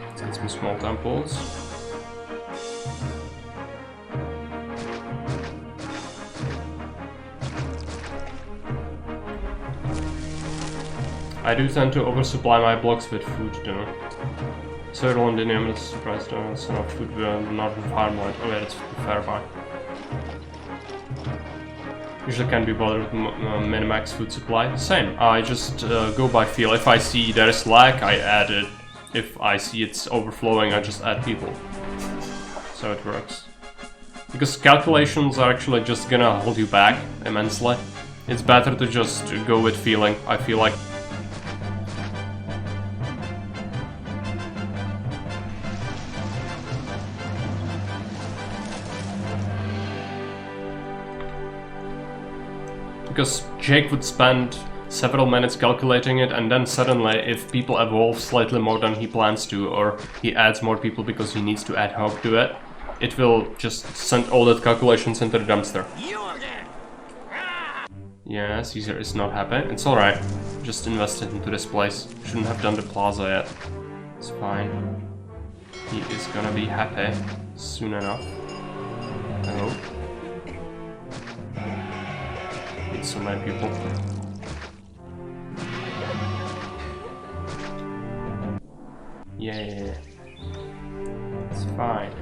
Let's get some small temples. I do tend to oversupply my blocks with food though. Sir Londinium is surprised there's enough food with northern farmland. Oh yeah, that's fair buy. Usually can't be bothered with min-max food supply. Same, I just go by feel. If I see there is lack, I add it. If I see it's overflowing, I just add people. So it works. Because calculations are actually just gonna hold you back immensely. It's better to just go with feeling, I feel like. Because Jake would spend several minutes calculating it, and then suddenly, if people evolve slightly more than he plans to, or he adds more people because he needs to ad hoc to it, it will just send all that calculations into the dumpster. Yeah, Caesar is not happy. It's alright. Just invested into this place. Shouldn't have done the plaza yet. It's fine. He is gonna be happy soon enough. I hope. So many people. Yeah, it's fine.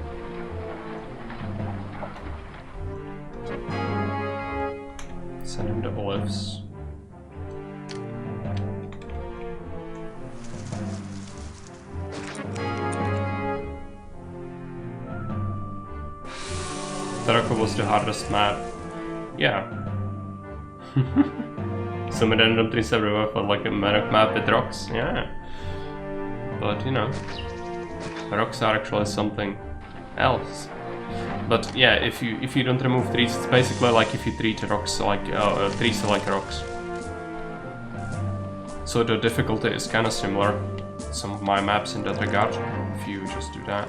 Send him the olives. Tarako was the hardest map. Yeah. Some random trees everywhere for like a map with rocks, yeah. But you know, rocks are actually something else. But yeah, if you don't remove trees, it's basically like if you treat rocks like trees like rocks. So the difficulty is kind of similar. Some of my maps in that regard. If you just do that.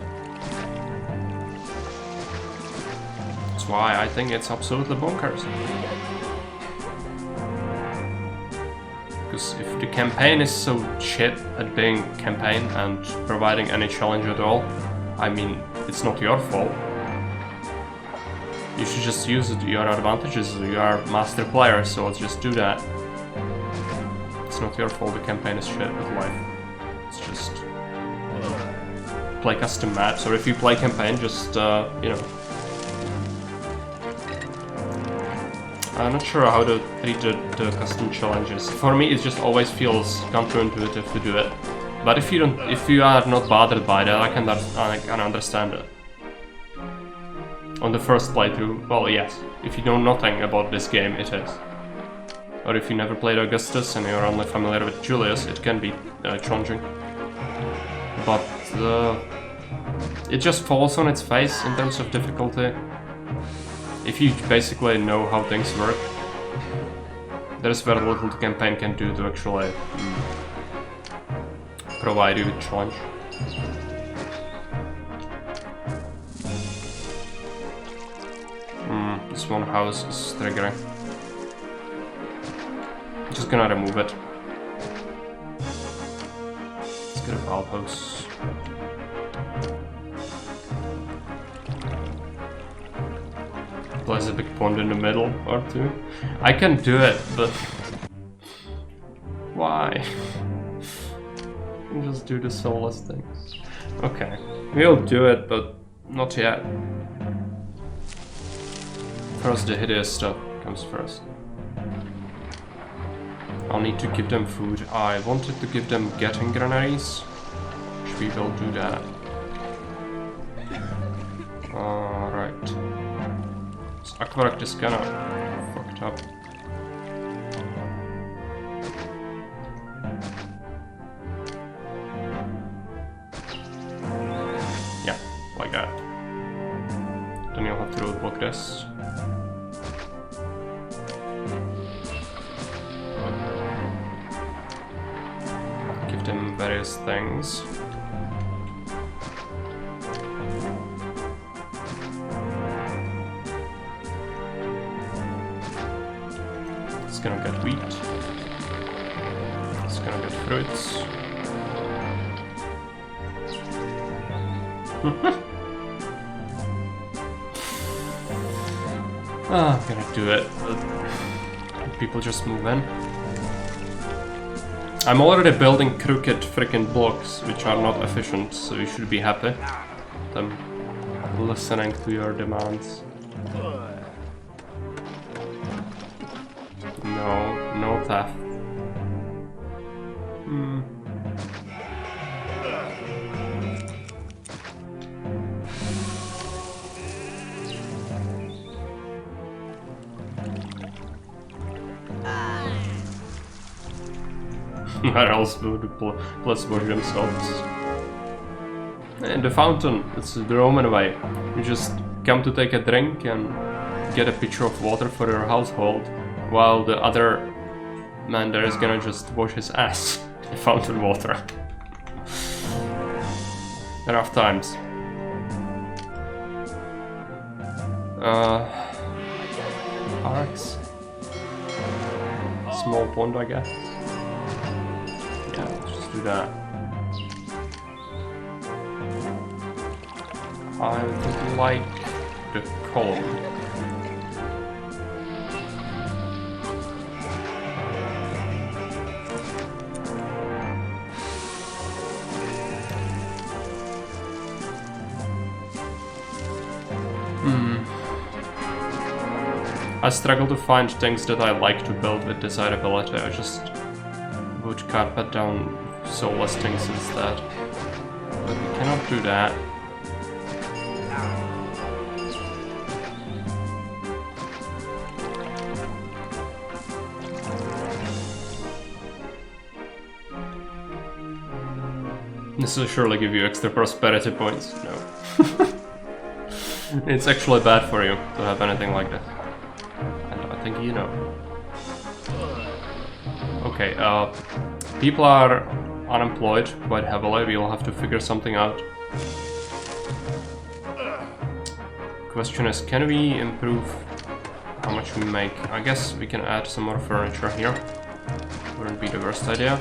That's why I think it's absolutely bonkers. Because if the campaign is so shit at being campaign and providing any challenge at all, I mean, it's not your fault. You should just use your advantages. You are master player, so let's just do that. It's not your fault the campaign is shit with life. It's just play custom maps, or if you play campaign, just you know. I'm not sure how to treat the custom challenges. For me, it just always feels counterintuitive to do it. But if you are not bothered by that, I can understand it. On the first playthrough, well, yes. If you know nothing about this game, it is. Or if you never played Augustus and you're only familiar with Julius, it can be challenging. But it just falls on its face in terms of difficulty. if you basically know how things work, there's very little the campaign can do to actually provide you with challenge. This one house is triggering. I'm just gonna remove it. Let's get a valve house. There's a big pond in the middle or two. I can do it, but why? Just do the soulless things. Okay, we'll do it, but not yet. First, the hideous stuff comes first. I'll need to give them food. I wanted to give them getting granaries, which we will do that. Alright. This aqueduct is kinda fucked up. Yeah, like that. Then you'll have to roadblock this. Give them various things. It's gonna get wheat. It's gonna get fruits. I'm gonna do it. People just move in. I'm already building crooked freaking blocks, which are not efficient, so you should be happy. I'm listening to your demands. No, no theft. Where else would the plus wash themselves? And the fountain, it's the Roman way. You just come to take a drink and get a pitcher of water for your household, while the other man there is gonna just wash his ass in fountain water. Enough times. Parks. Small pond, I guess. Yeah, let's just do that. I would like the column. I struggle to find things that I like to build with desirability. I just would carpet down soulless things instead. But we cannot do that. This will surely give you extra prosperity points. No. It's actually bad for you to have anything like that. And I think you know. Okay, people are unemployed quite heavily. We will have to figure something out. Question is, can we improve how much we make? I guess we can add some more furniture here. Wouldn't be the worst idea.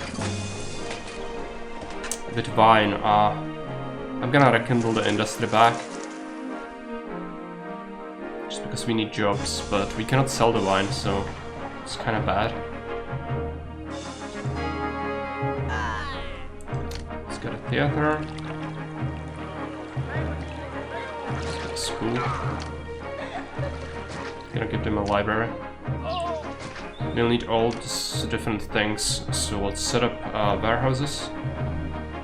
With wine, I'm gonna rekindle the industry back. Just because we need jobs, but we cannot sell the wine, so it's kinda bad. Let's get a theater. Let's get a school. Gonna give them a library. We'll need all these different things, so let's set up warehouses.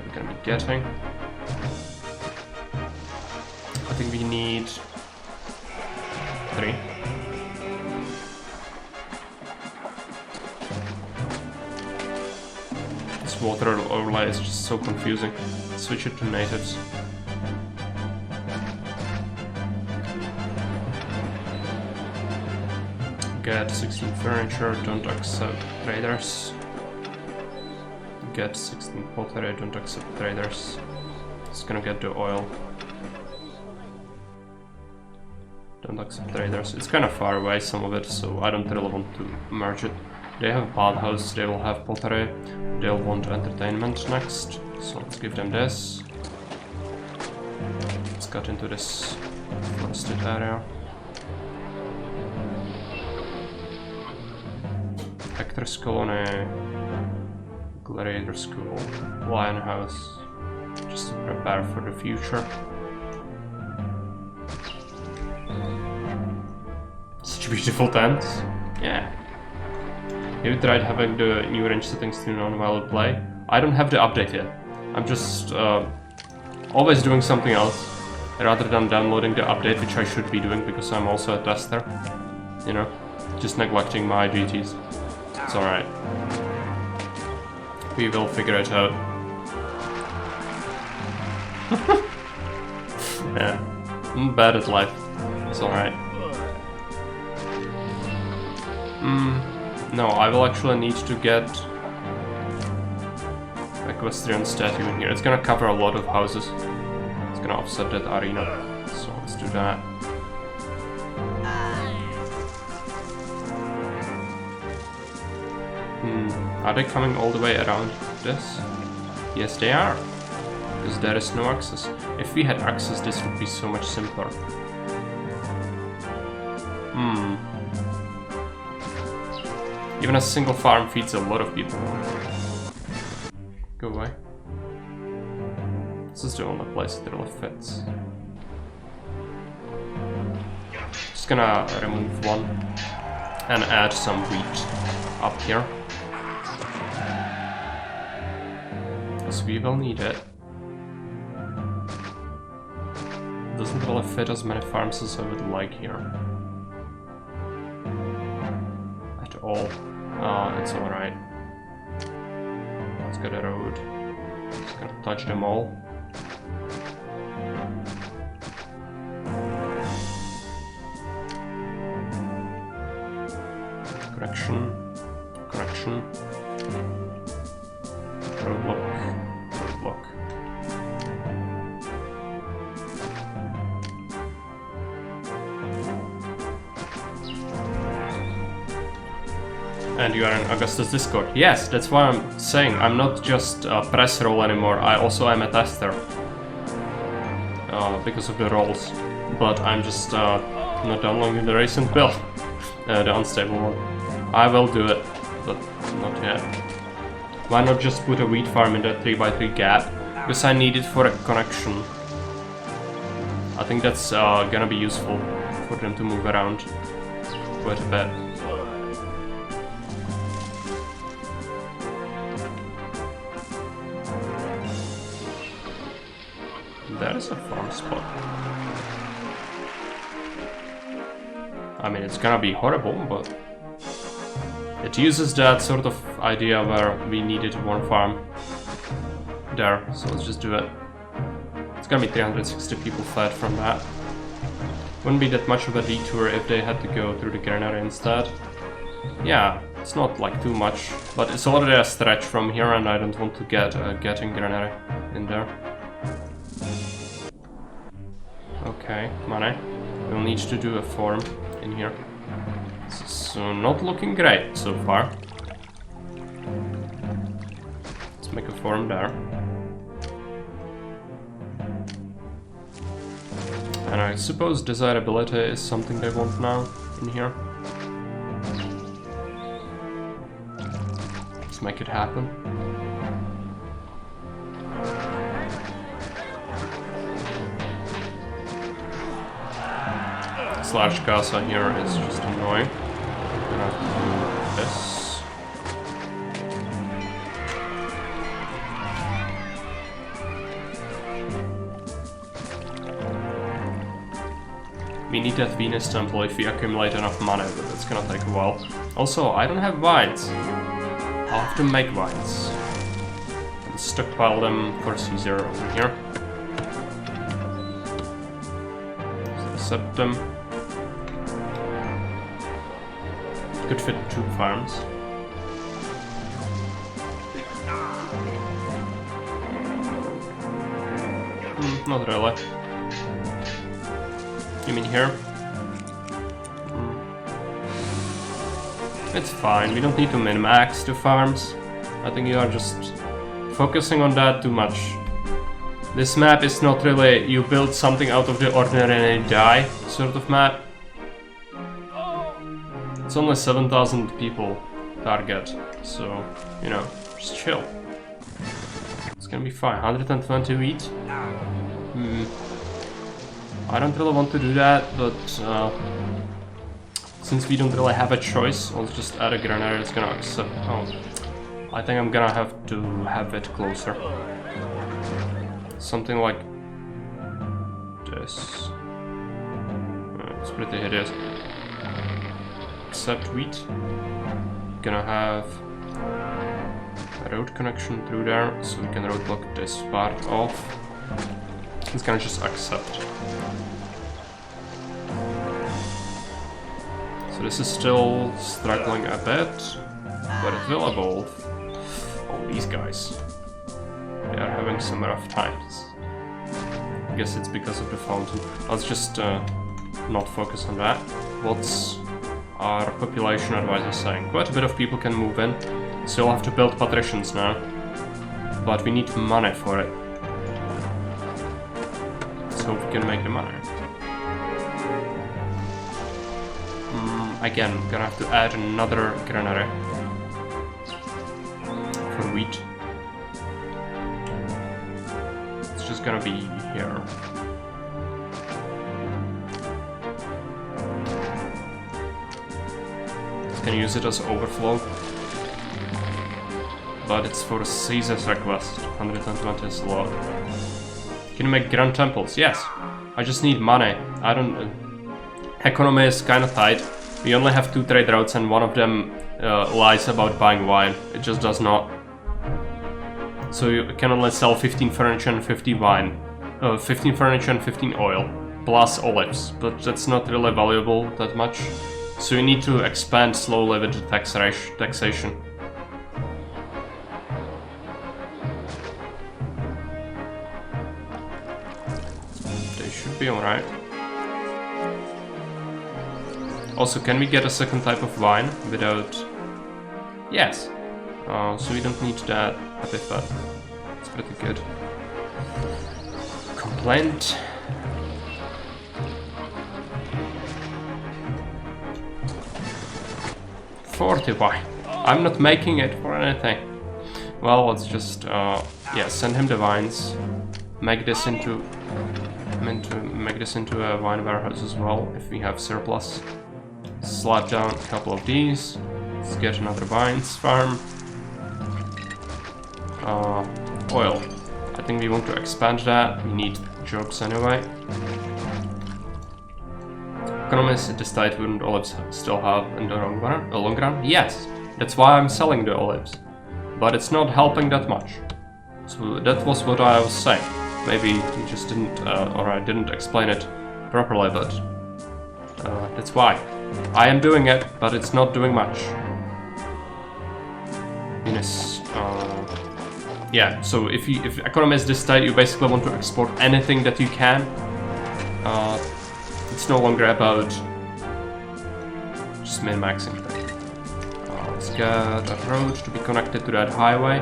We're gonna be getting. I think we need 3. This water overlay is just so confusing. Switch it to natives. Get 16 furniture, don't accept traders. Get 16 pottery, don't accept traders. It's gonna get the oil. Don't accept traders. It's kind of far away, some of it, so I don't really want to merge it. They have a bathhouse, they will have pottery, they'll want entertainment next, so let's give them this. Let's cut into this forested area. Actors colony, gladiator school, lion house, just to prepare for the future. Such beautiful tents. Yeah. Have you tried having the new range settings turned on while you play? I don't have the update yet. I'm just always doing something else rather than downloading the update, which I should be doing because I'm also a tester. You know, just neglecting my duties. It's alright. We will figure it out. Yeah, I'm bad at life. It's alright. No, I will actually need to get equestrian statue in here. It's gonna cover a lot of houses. It's gonna offset that arena. So let's do that. Are they coming all the way around this? Yes, they are. Because there is no access. If we had access, this would be so much simpler. Even a single farm feeds a lot of people. Go away. This is the only place that really fits. Just gonna remove one and add some wheat up here. Because we will need it. Doesn't really fit as many farms as I would like here. At all. It's alright. Let's get a road. Just gonna touch them all. Correction. Correction. Roadblock. Roadblock. And you are in Augustus Discord. Yes, that's why I'm saying I'm not just a press role anymore. I also am a tester. Because of the roles. But I'm just not downloading the recent build. The unstable one. I will do it, but not yet. Why not just put a wheat farm in that 3x3 gap? Because I need it for a connection. I think that's gonna be useful for them to move around quite a bit. That is a farm spot. I mean, it's gonna be horrible, but it uses that sort of idea where we needed one farm there, so let's just do it. It's gonna be 360 people fed from that. Wouldn't be that much of a detour if they had to go through the granary instead. Yeah, it's not like too much, but it's already a stretch from here and I don't want to get getting granary in there. Okay, money. We'll need to do a form in here. So not looking great so far. Let's make a form there. And I suppose desirability is something they want now in here. Let's make it happen. This large casa here is just annoying. I'm gonna have to do this. We need that Venus temple if we accumulate enough money, but it's gonna take a while. Also, I don't have vines. I'll have to make vines. And stockpile them for Caesar over here. Just accept them. Could fit 2 farms. Not really. You mean here? It's fine, we don't need to min-max 2 farms. I think you are just focusing on that too much. This map is not really you build something out of the ordinary and you die sort of map. It's only 7,000 people target, so, you know, just chill. It's gonna be fine. 120 wheat. I don't really want to do that, but since we don't really have a choice, I'll just add a granary that's gonna accept. Oh, I think I'm gonna have to have it closer. Something like this. It's pretty hideous. Accept wheat. Gonna have a road connection through there, so we can roadblock this part off. It's gonna just accept. So this is still struggling a bit, but it will evolve. Oh, these guys. They are having some rough times. I guess it's because of the fountain. Let's just not focus on that. What's our population advisor saying? Quite a bit of people can move in. Still have to build patricians now. But we need money for it. Let's hope we can make the money. Again, gonna have to add another granary for wheat. It's just gonna be here. Can use it as overflow, but it's for Caesar's request. 120 is a lot. Can you make grand temples? Yes. I just need money. I don't. Economy is kind of tight. We only have 2 trade routes, and one of them lies about buying wine. It just does not. So you can only sell 15 furniture and 50 wine. 15 furniture and 15 oil, plus olives, but that's not really valuable that much. So you need to expand slowly with the taxation. They should be alright. Also, can we get a second type of wine without... Yes. So we don't need that epithet. It's pretty good. Complaint. $40 wine. I'm not making it for anything. Well, let's just yeah, send him the vines. Make this into a wine warehouse as well if we have surplus. Slap down a couple of these. Let's get another vines farm. Oil. I think we want to expand that. We need jobs anyway. Economists decide wouldn't olives still have in the long run? Yes, that's why I'm selling the olives. But it's not helping that much. So that was what I was saying. Maybe you just didn't, or I didn't explain it properly, but that's why. I am doing it, but it's not doing much. Venus, yeah, so if economists decide you basically want to export anything that you can, it's no longer about just min-maxing things. Let's get a road to be connected to that highway.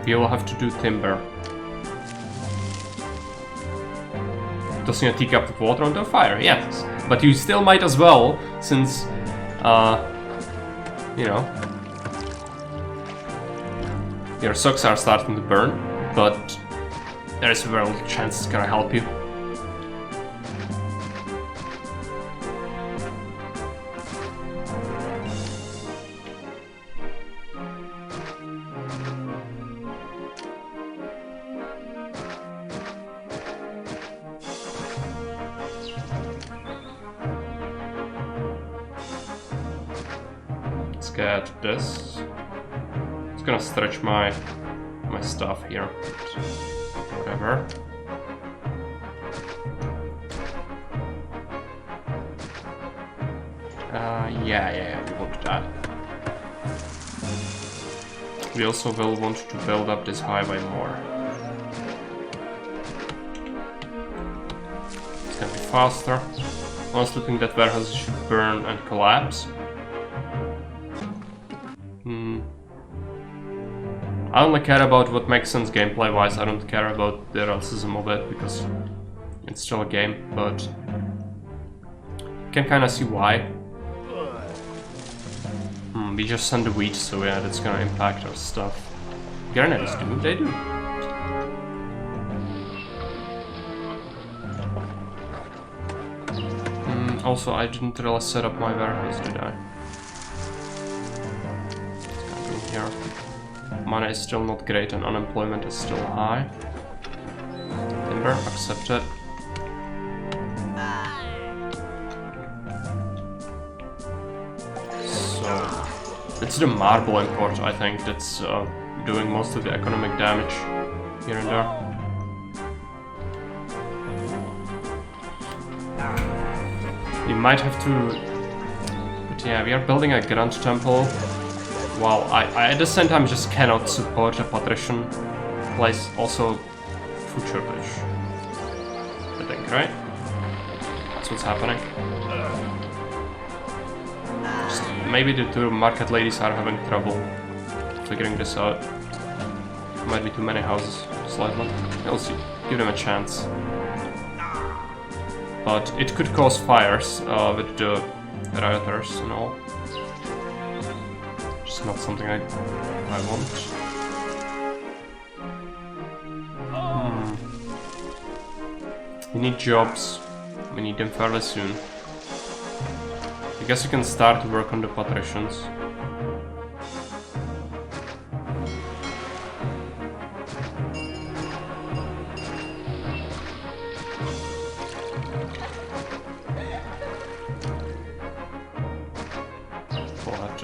We will have to do timber. Tossing a teacup of water onto a fire, yes. But you still might as well, since, you know, your socks are starting to burn, but there is a very little chance it's gonna help you. Let's get this. It's gonna stretch my stuff here. Whatever. Yeah, we want that. We also will want to build up this highway more. It's gonna be faster. Honestly, think that warehouses should burn and collapse. I only care about what makes sense gameplay-wise. I don't care about the racism of it because it's still a game, but you can kind of see why. We just send the wheat, so yeah, that's gonna impact our stuff. Grenades do, they do. Also, I didn't really set up my warehouse, did I? It's gonna go here. Money is still not great and unemployment is still high. Timber, accepted. So, it's the marble import, I think, that's doing most of the economic damage here and there. We might have to... But yeah, we are building a grand temple. While I at the same time just cannot support a patrician place, also food shortage. I think, right? That's what's happening. Just maybe the two market ladies are having trouble figuring this out. Might be too many houses, slightly. We'll see. Give them a chance. But it could cause fires with the rioters and all. Just not something I want. We need jobs. We need them fairly soon. I guess you can start to work on the patricians.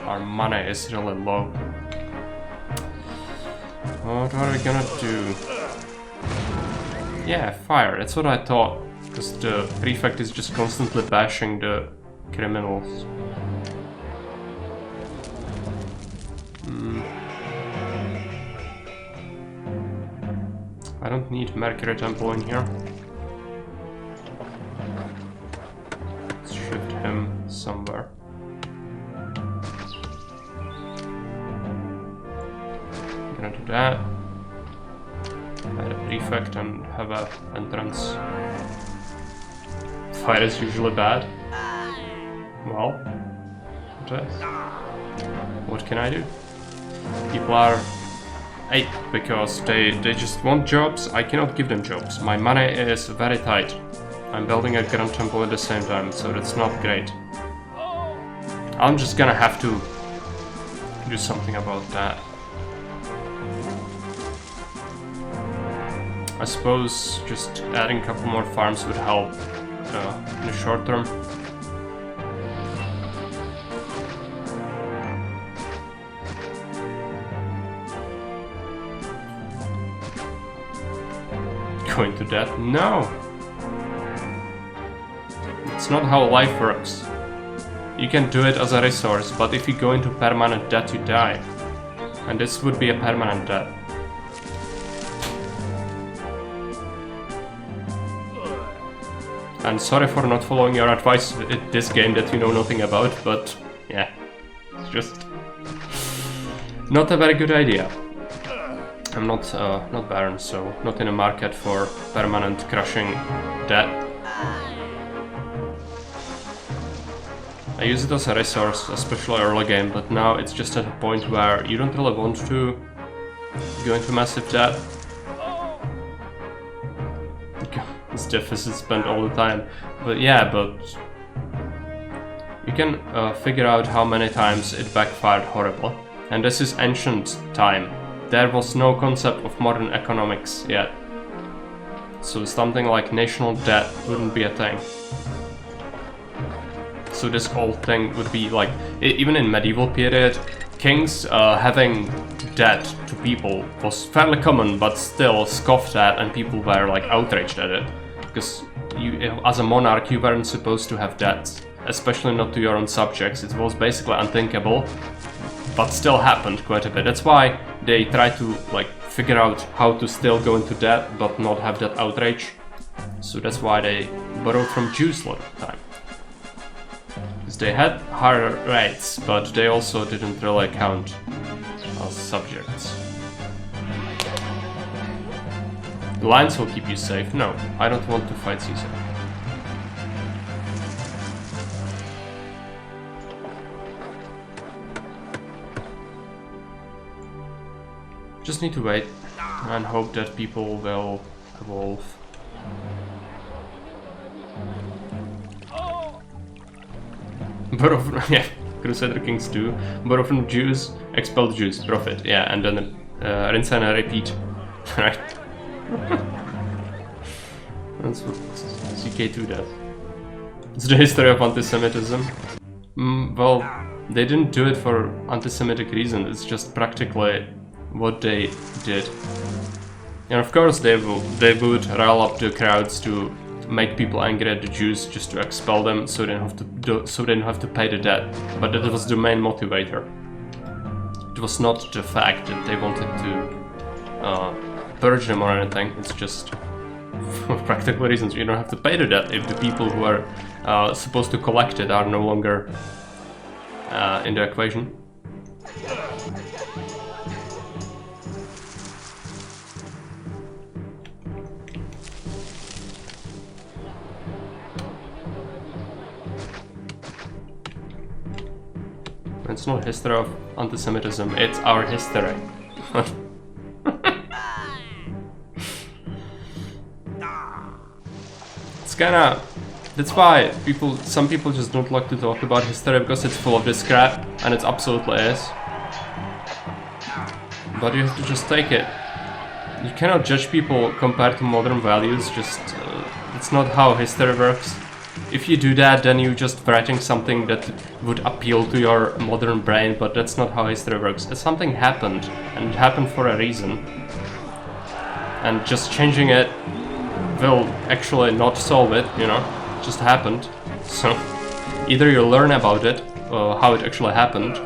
Our money is really low. What are we gonna do? Yeah, fire, that's what I thought. Because the prefect is just constantly bashing the criminals. I don't need Mercury Temple in here. Let's shift him somewhere. Gonna do that. Add a prefect and have a entrance. Fire is usually bad. Well, what can I do? People are ape because they just want jobs. I cannot give them jobs. My money is very tight. I'm building a grand temple at the same time, so that's not great. I'm just gonna have to do something about that. I suppose just adding a couple more farms would help in the short term. Going to debt? No! It's not how life works. You can do it as a resource, but if you go into permanent debt, you die. And this would be a permanent debt. And sorry for not following your advice in this game that you know nothing about, but yeah, it's just not a very good idea. I'm not Baron, so not in a market for permanent crushing debt. I use it as a resource, especially early game, but now it's just at a point where you don't really want to go into massive debt. This deficit spent all the time, but yeah, but you can figure out how many times it backfired horribly. And this is ancient time. There was no concept of modern economics yet. So something like national debt wouldn't be a thing. So this whole thing would be like, even in medieval period, kings having debt to people was fairly common, but still scoffed at, and people were like outraged at it. Because you, as a monarch, you weren't supposed to have debts. especially not to your own subjects. It was basically unthinkable, but still happened quite a bit. That's why they try to like figure out how to still go into debt but not have that outrage. So that's why they borrowed from Jews a lot of the time. Because they had higher rates, but they also didn't really count as subjects. The lions will keep you safe. No, I don't want to fight Caesar. Just need to wait and hope that people will evolve. Borrow from, yeah, Crusader Kings 2. Borrow from Jews, expel Jews, profit, yeah, and then rinse and repeat, right? That's what CK2 does. It's the history of anti-Semitism. Well, they didn't do it for anti-Semitic reasons, it's just practically what they did. And of course they would rile up the crowds to make people angry at the Jews just to expel them so they didn't have to pay the debt. But that was the main motivator. It was not the fact that they wanted to purge them or anything, it's just for practical reasons. You don't have to pay the debt if the people who are supposed to collect it are no longer in the equation. It's not history of anti-Semitism, it's our history. It's kinda... That's why some people just don't like to talk about history, because it's full of this crap, and it absolutely is. But you have to just take it. You cannot judge people compared to modern values, just... it's not how history works. If you do that, then you're just writing something that would appeal to your modern brain, but that's not how history works. Something happened, and it happened for a reason. And just changing it will actually not solve it, you know? It just happened. So, either you learn about it, how it actually happened,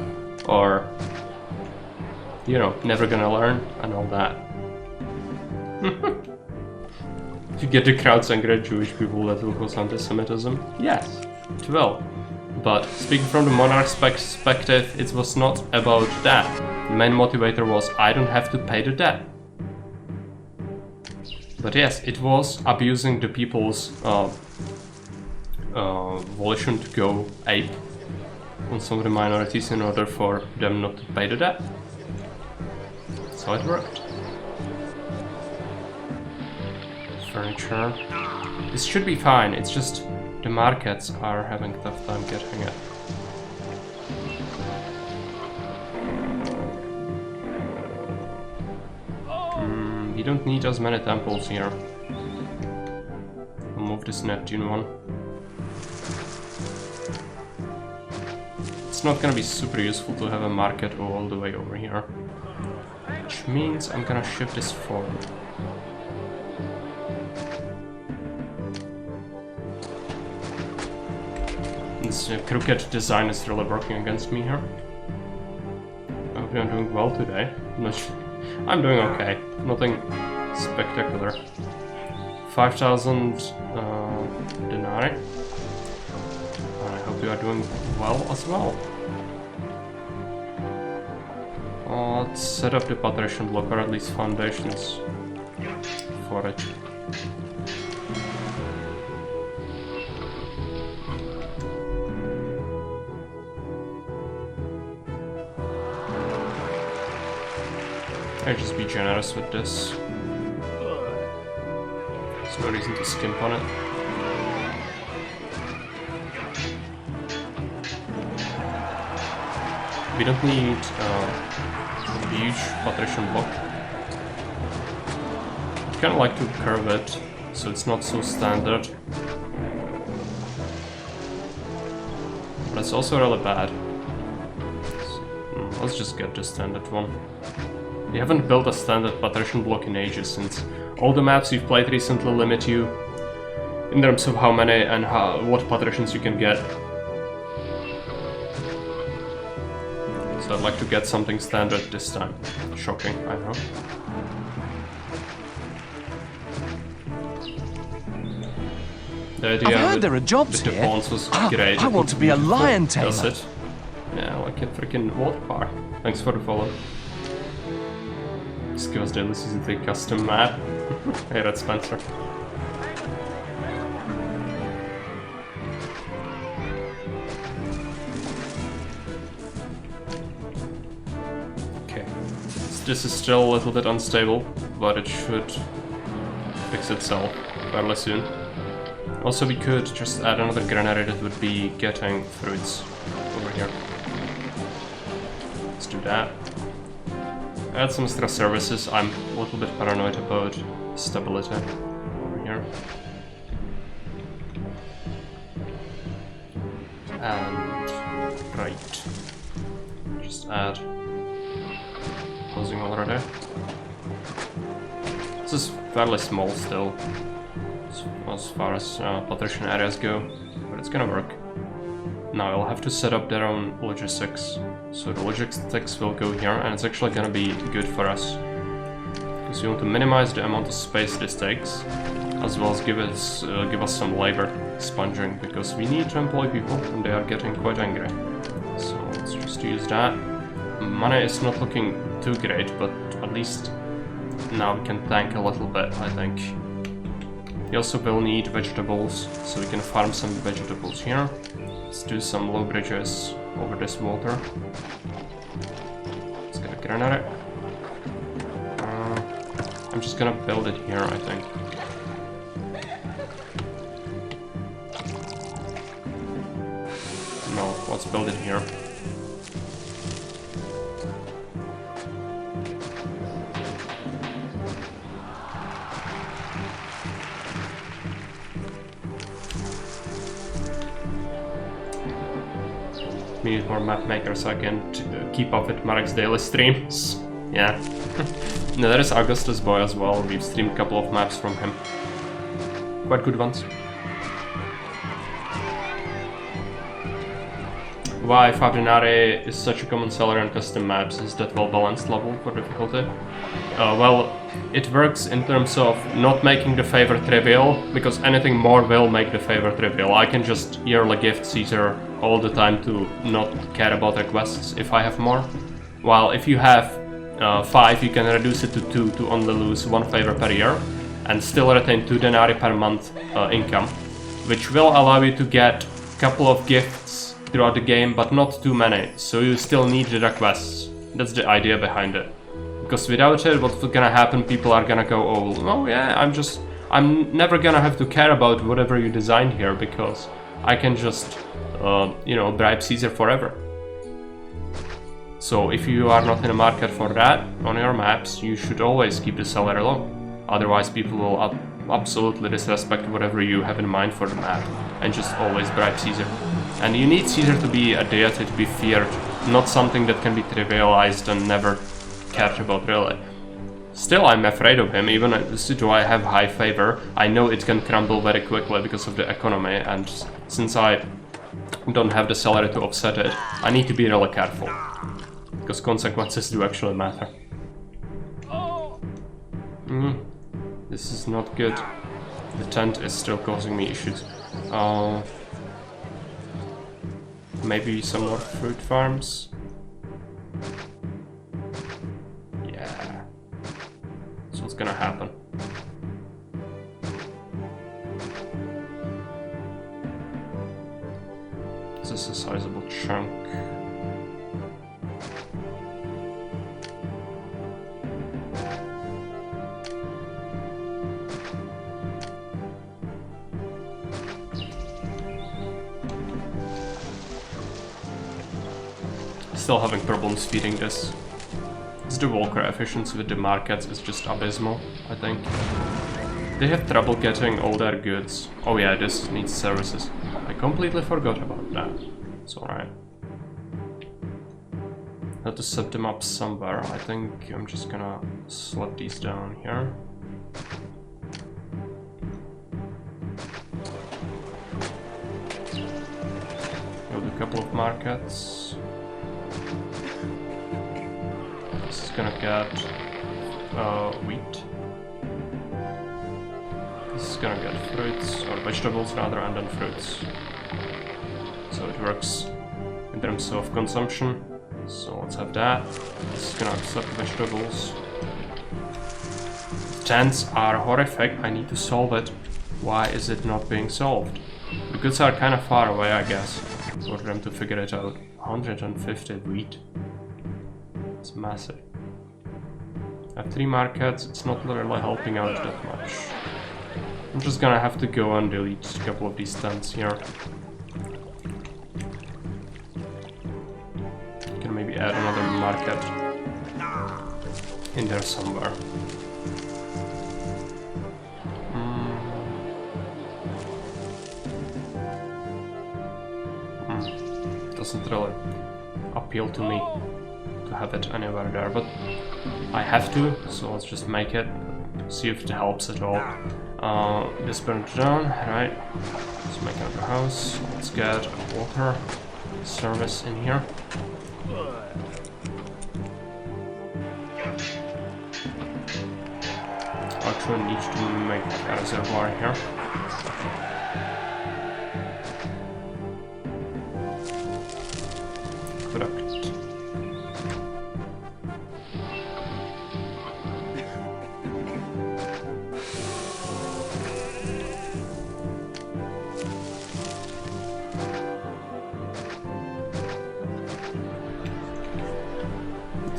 or, you know, never gonna learn, and all that. If you get the crowds angry at Jewish people, that will cause anti-Semitism? Yes, it will. But speaking from the monarch's perspective, it was not about that. The main motivator was, I don't have to pay the debt. But yes, it was abusing the people's volition to go ape on some of the minorities in order for them not to pay the debt. That's how it worked. Furniture. This should be fine, it's just the markets are having a tough time getting it. You don't need as many temples here. I'll move this Neptune one. It's not gonna be super useful to have a market all the way over here. Which means I'm gonna shift this forward. This crooked design is really working against me here. I hope I'm doing well today. I'm doing okay. Nothing spectacular. 5,000 denarii. I hope you are doing well as well. Let's set up the patrician block, or at least foundations for it. I'll just be generous with this. There's no reason to skimp on it. We don't need a huge patrician block. I kinda like to curve it, so it's not so standard. But it's also really bad. So, let's just get the standard one. We haven't built a standard patrician block in ages, since all the maps you've played recently limit you in terms of how many and what patricians you can get. I'd like to get something standard this time. Shocking, I know. The idea I've heard there are jobs with the here. pawns was great. I want to be a lion tamer. Does it? Yeah, like a freaking water park. Thanks for the follow. Skills daily season 3 custom map. Hey, that's Spencer. Okay. This is still a little bit unstable, but it should fix itself fairly soon. Also, we could just add another granary that would be getting fruits over here. Let's do that. Add some extra services. I'm a little bit paranoid about stability over here. And right. Just add housing already. This is fairly small still, as far as patrician areas go, but it's gonna work. Now I'll have to set up their own logistics. So the logistics will go here, and it's actually gonna be good for us. Because we want to minimize the amount of space this takes, as well as give us some labor sponging, because we need to employ people, and they are getting quite angry. So let's just use that. Money is not looking too great, but at least now we can tank a little bit, I think. We also will need vegetables, so we can farm some vegetables here. Let's do some low bridges over this water. Let's get a granary. I'm just gonna build it here, I think. No, let's build it here. We need more map makers so I can keep up with Marek's daily streams. Yeah. No, there is Augustus boy as well. We've streamed a couple of maps from him. Quite good ones. Why 5 denarii is such a common seller on custom maps? Is that well balanced level for difficulty? Well, it works in terms of not making the favor trivial, because anything more will make the favor trivial. I can just yearly gift Caesar all the time to not care about requests if I have more. While if you have 5, you can reduce it to 2 to only lose 1 favor per year, and still retain 2 denarii per month income, which will allow you to get a couple of gifts throughout the game, but not too many, so you still need the requests. That's the idea behind it. Because without it, what's gonna happen, people are gonna go, oh yeah, I'm never gonna have to care about whatever you designed here, because I can just, you know, bribe Caesar forever. So if you are not in a market for that on your maps, you should always keep the seller alone. Otherwise people will absolutely disrespect whatever you have in mind for the map, and just always bribe Caesar. And you need Caesar to be a deity, to be feared, not something that can be trivialized and never cared about really. Still, I'm afraid of him, even though I have high favor. I know it can crumble very quickly because of the economy, and since I don't have the salary to offset it, I need to be really careful. Because consequences do actually matter. This is not good. The tent is still causing me issues. Maybe some more fruit farms? Yeah. That's what's gonna happen. This is a sizable chunk. Still having problems feeding this. The walker efficiency with the markets is just abysmal, I think. They have trouble getting all their goods. Oh yeah, this needs services. I completely forgot about that. It's alright. I have to set them up somewhere. I think I'm just gonna slot these down here. Build a couple of markets. gonna get wheat. This is gonna get fruits, or vegetables rather, and then fruits. So it works in terms of consumption. So let's have that. This is gonna accept vegetables. Tents are horrific. I need to solve it. Why is it not being solved? The goods are kind of far away, I guess, for them to figure it out. 150 wheat. It's massive. I have 3 markets. It's not really helping out that much. I'm just gonna have to go and delete a couple of these tents here. Can maybe add another market in there somewhere. Doesn't really appeal to me to have it anywhere there, but I have to, so let's just make it, see if it helps at all. This burned down, right? Let's make another house. Let's get a water service in here. Actually need to make a reservoir here.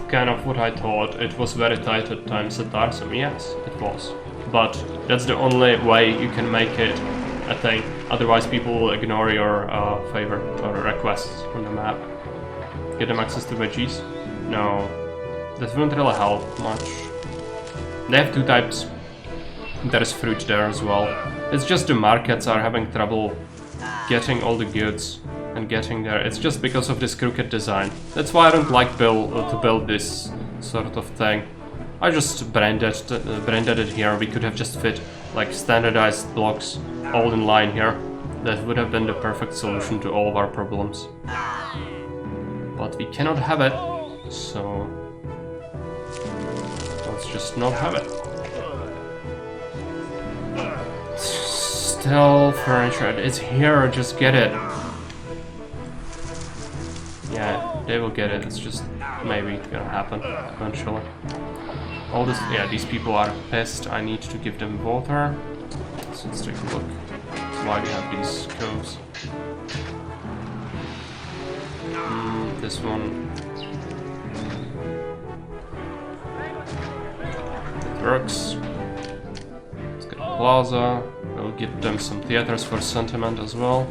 Kind of what I thought. It was very tight at times at Tarsum, yes, it was. But that's the only way you can make it a thing. Otherwise people will ignore your favor or requests from the map. Get them access to veggies? No, that won't really help much. They have 2 types. There's fruit there as well. It's just the markets are having trouble getting all the goods and getting there. It's just because of this crooked design. That's why I don't like to build this sort of thing. I just branded it here. We could have just fit like standardized blocks all in line here. That would have been the perfect solution to all of our problems. But we cannot have it, so let's just not have it. Still furniture, it's here, just get it. Yeah, they will get it, it's just maybe gonna happen eventually. All this, yeah, these people are pissed, I need to give them water. So let's take a look why we have these coves. This one. It works. Let's get a plaza. We'll give them some theaters for sentiment as well.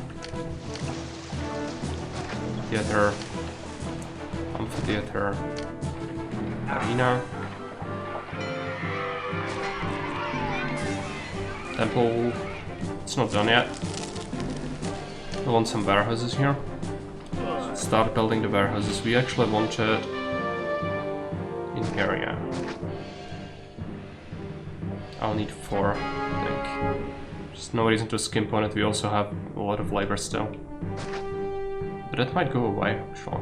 Theater. Amphitheater. Arena. Temple. It's not done yet. We want some warehouses here. Start building the warehouses. We actually wanted in here, yeah. I'll need 4, I think. Just no reason to skimp on it. We also have a lot of labor still. But that might go away, sure.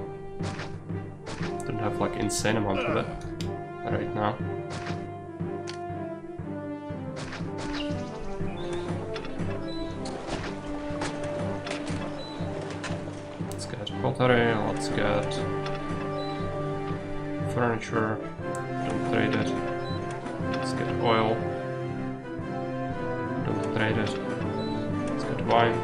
Don't have like insane amount of it right now. Pottery, let's get furniture, don't trade it. Let's get oil, don't trade it. Let's get wine.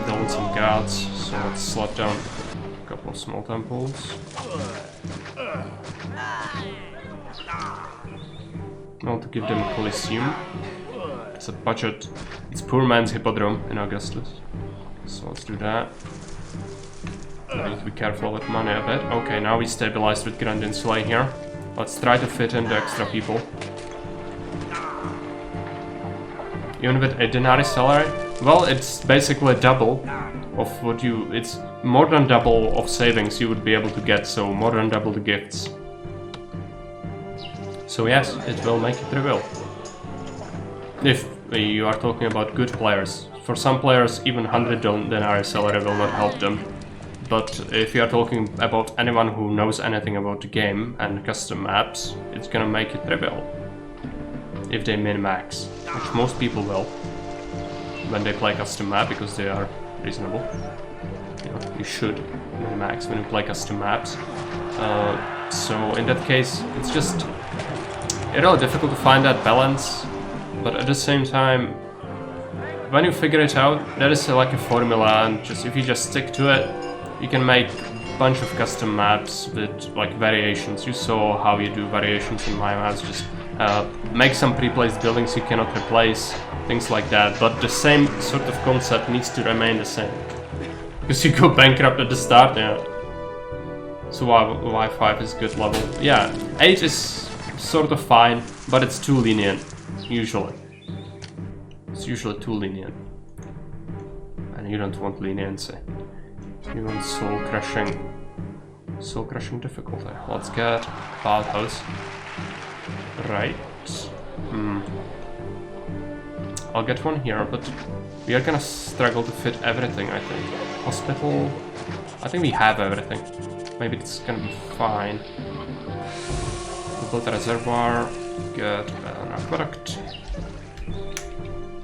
Build some gods, so let's slap down a couple of small temples. I want to give them a Coliseum. It's a budget. It's poor man's hippodrome in Augustus. So let's do that. I need to be careful with money a bit. Okay, now we stabilized with Grand Insulae here. Let's try to fit in the extra people. Even with a denarii salary? Well, it's basically double of what you... It's more than double of savings you would be able to get, so more than double the gifts. So yes, it will make it trivial. If you are talking about good players, For some players, even 100 denarii salary will not help them. But if you are talking about anyone who knows anything about the game and custom maps, it's gonna make it trivial. If they min-max, which most people will when they play custom map because they are reasonable. You know, you should min-max when you play custom maps. So in that case, it's just really difficult to find that balance. But at the same time, when you figure it out, that is like a formula, and just if you just stick to it, you can make a bunch of custom maps with like variations. You saw how you do variations in my maps, just make some pre-placed buildings you cannot replace, things like that. But the same sort of concept needs to remain the same. Because you go bankrupt at the start, yeah. So Y5 is good level. Yeah, 8 is sort of fine, but it's too lenient, usually. It's usually too lenient. And you don't want leniency. You want soul crushing difficulty. Let's get bathhouse. Right. I'll get one here, but we are gonna struggle to fit everything, I think. Hospital. I think we have everything. Maybe it's gonna be fine. We'll build a reservoir. Get an aqueduct.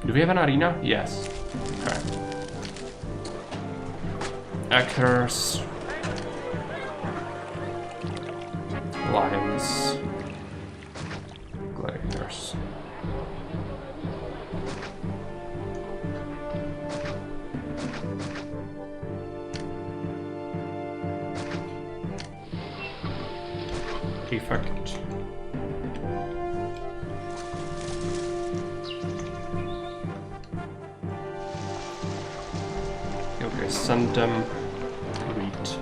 Do we have an arena? Yes. Okay. Actors. Lions. Gladiators. Prefect. Okay, send them wheat.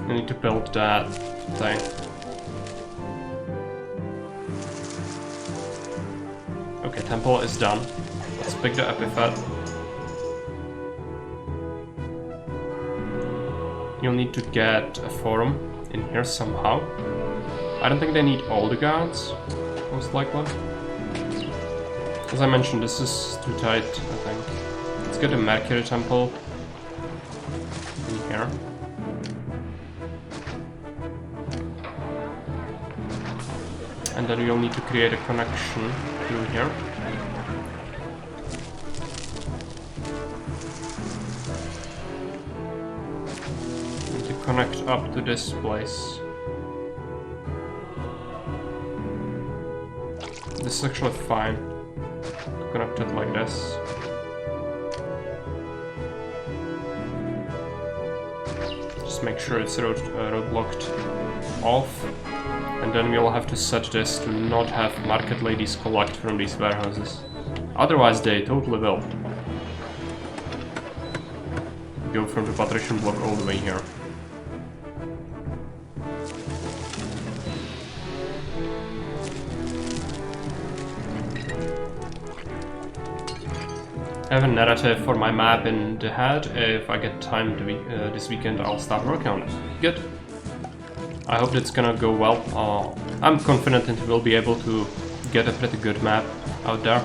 I need to build that thing. Okay, temple is done. Let's pick the epithet. You'll need to get a forum in here somehow. I don't think they need all the guards, most likely. As I mentioned, this is too tight, I think. Let's get a Mercury temple in here. And then we'll need to create a connection through here. Need to connect up to this place. This is actually fine. Connect it like this. Just make sure it's road blocked off. And then we'll have to set this to not have market ladies collect from these warehouses. Otherwise they totally will. Go from the patrician block all the way here. I have a narrative for my map in the head. If I get time this weekend, I'll start working on it. Good. I hope that's gonna go well. I'm confident that we'll be able to get a pretty good map out there.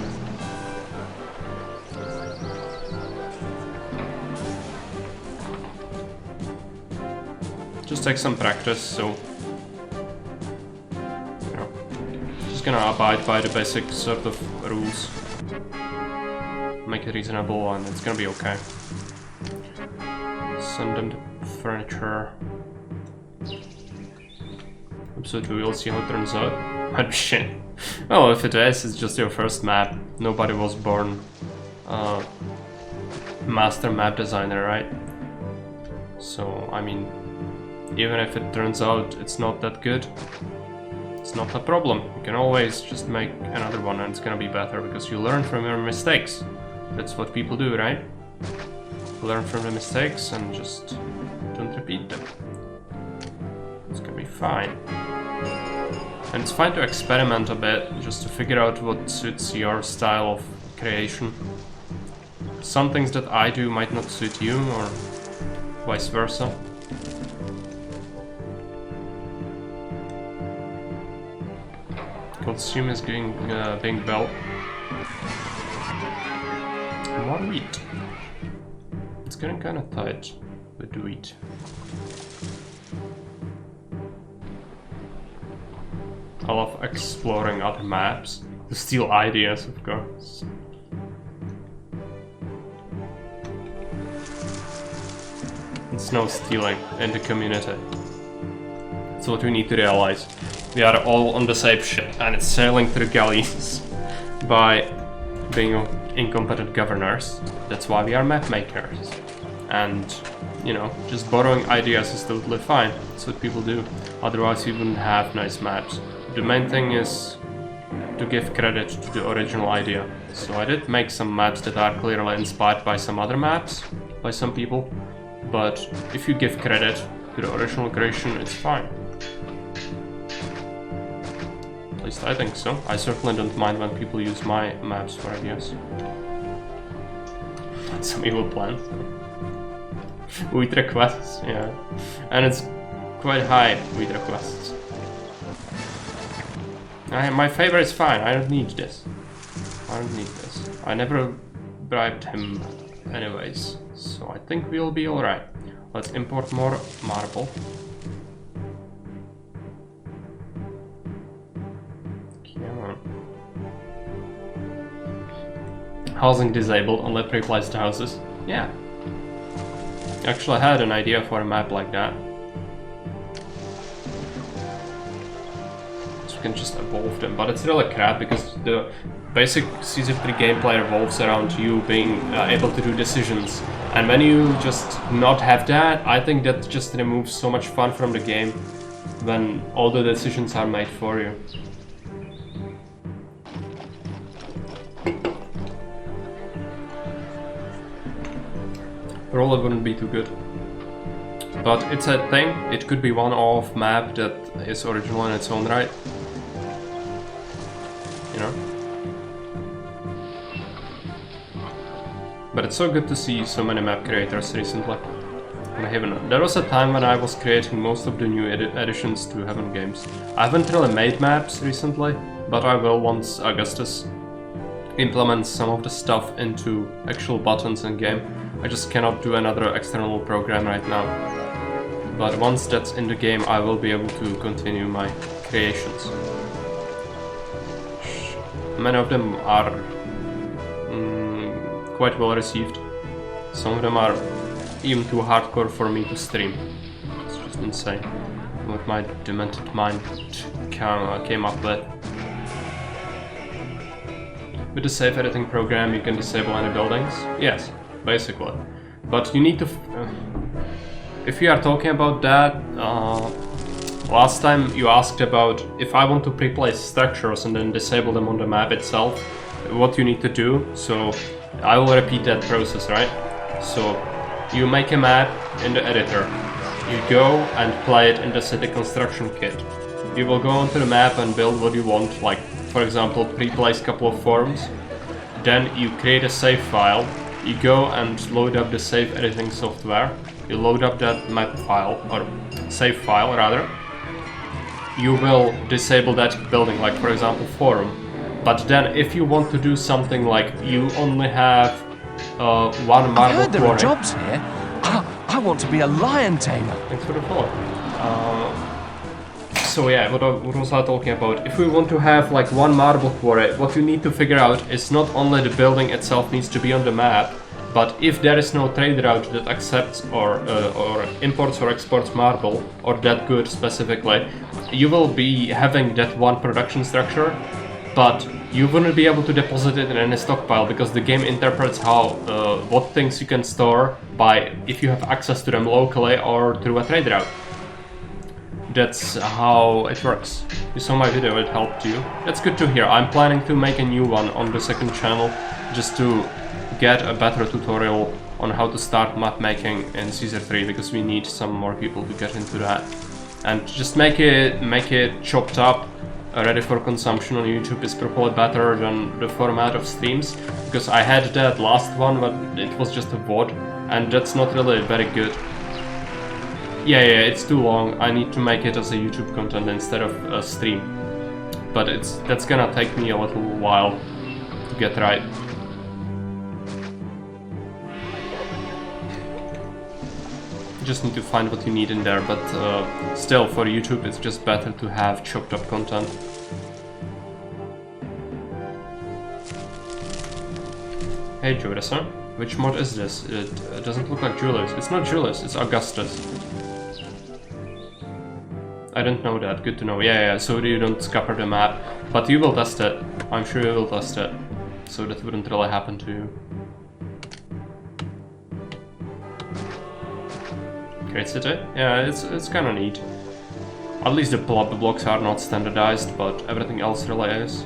Just take some practice, so you know, just gonna abide by the basic sort of rules. Make it reasonable and it's gonna be okay. Send them the furniture. Absolutely, we'll see how it turns out. But shit. Well, if it is, it's just your first map. Nobody was born master map designer, right? So, I mean, even if it turns out it's not that good, it's not a problem. You can always just make another one and it's gonna be better because you learn from your mistakes. That's what people do, right? Learn from the mistakes and just don't repeat them. It's gonna be fine. And it's fine to experiment a bit, just to figure out what suits your style of creation. Some things that I do might not suit you, or vice versa. Coliseum is being built. more wheat. It's getting kind of tight with wheat. I love exploring other maps to steal ideas, of course. It's no stealing in the community. That's what we need to realize. We are all on the same ship, and it's sailing through galleys by being incompetent governors. That's why we are map makers. And, you know, just borrowing ideas is totally fine. That's what people do. Otherwise, we wouldn't have nice maps. The main thing is to give credit to the original idea. So I did make some maps that are clearly inspired by some other maps, by some people. But if you give credit to the original creation, it's fine. At least I think so. I certainly don't mind when people use my maps for ideas. Some evil plan. Wheat requests, yeah. And it's quite high wheat requests. My favor is fine, I don't need this. I don't need this. I never bribed him anyways, so I think we'll be alright. Let's import more marble. Come on. Housing disabled, only pre-placed houses. Yeah. Actually, I had an idea for a map like that. So we can just evolve them, but it's really crap because the basic Season 3 gameplay revolves around you being able to do decisions. And when you just not have that, I think that just removes so much fun from the game when all the decisions are made for you. Probably wouldn't be too good. But it's a thing, it could be one-off map that is original in its own right. You know? But it's so good to see so many map creators recently. On Haven. There was a time when I was creating most of the new additions to Heaven games. I haven't really made maps recently, but I will once Augustus implements some of the stuff into actual buttons in game. I just cannot do another external program right now. But once that's in the game, I will be able to continue my creations. Many of them are quite well received. Some of them are even too hardcore for me to stream. It's just insane what my demented mind came up with. With the safe editing program, you can disable any buildings. Yes, basically. But you need to... if we are talking about that, last time you asked about if I want to pre-place structures and then disable them on the map itself, what you need to do. So I will repeat that process, right? So you make a map in the editor. You go and play it in the city construction kit. You will go onto the map and build what you want, like for example pre-place couple of forms. Then you create a save file. You go and load up the save editing software. You load up that map file, or save file rather. You will disable that building, like for example forum. But then if you want to do something like you only have one marble I heard there are quarry. jobs here. I want to be a lion tamer. Thanks for the follow. So yeah, what was I talking about? If we want to have like one marble quarry, what you need to figure out is not only the building itself needs to be on the map, but if there is no trade route that accepts or imports or exports marble, or that good specifically, you will be having that one production structure, but you wouldn't be able to deposit it in any stockpile because the game interprets how what things you can store by if you have access to them locally or through a trade route. That's how it works. You saw my video, it helped you. That's good to hear. I'm planning to make a new one on the second channel just to get a better tutorial on how to start map making in Caesar 3 because we need some more people to get into that. And just make it chopped up, ready for consumption on YouTube is probably better than the format of streams, because I had that last one but it was just a VOD and that's not really very good. Yeah, it's too long. I need to make it as a YouTube content instead of a stream. But that's gonna take me a little while to get right. just need to find what you need in there, but still, for YouTube, it's just better to have chopped up content. Hey Judas, huh? Which mod is this? It doesn't look like Julius. It's not Julius, it's Augustus. I didn't know that, good to know. Yeah, so you don't scupper the map. But you will test it. I'm sure you will test it. So that wouldn't really happen to you. Great city? Yeah, it's kinda neat. At least the blob blocks are not standardized, but everything else really is.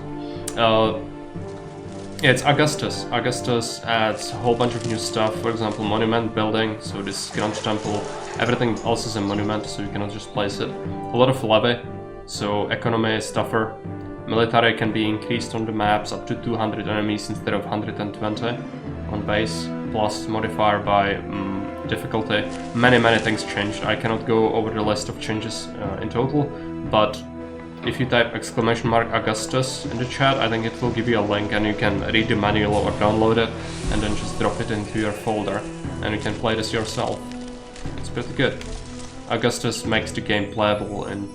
Yeah, it's Augustus. Augustus adds a whole bunch of new stuff, for example, monument building, so this grand temple, everything else is a monument, so you cannot just place it. A lot of levy, so economy is tougher. Military can be increased on the maps up to 200 enemies instead of 120 on base, plus modifier by difficulty. Many things changed. I cannot go over the list of changes in total, but if you type !Augustus in the chat, I think it will give you a link and you can read the manual or download it and then just drop it into your folder and you can play this yourself. It's pretty good. Augustus makes the game playable in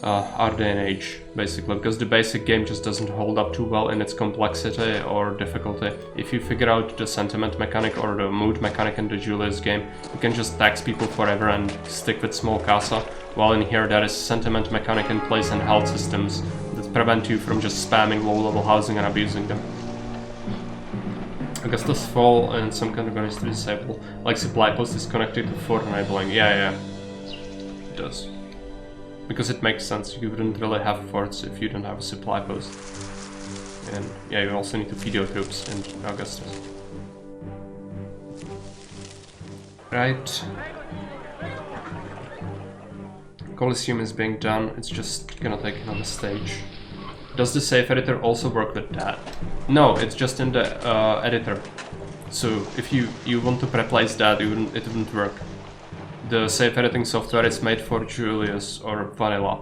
our day and age, basically, because the basic game just doesn't hold up too well in its complexity or difficulty. If you figure out the sentiment mechanic or the mood mechanic in the Julius game, you can just tax people forever and stick with small casa, while in here there is sentiment mechanic in place and health systems that prevent you from just spamming low-level housing and abusing them. Augustus fall and some categories to disable, like supply post is connected to fort enabling. Yeah, it does. Because it makes sense, you wouldn't really have forts if you don't have a supply post. And yeah, you also need to feed your troops in Augustus. Right. Colosseum is being done, it's just gonna take another stage. Does the save editor also work with that? No, it's just in the editor. So if you want to replace that, it wouldn't work. The save editing software is made for Julius or vanilla.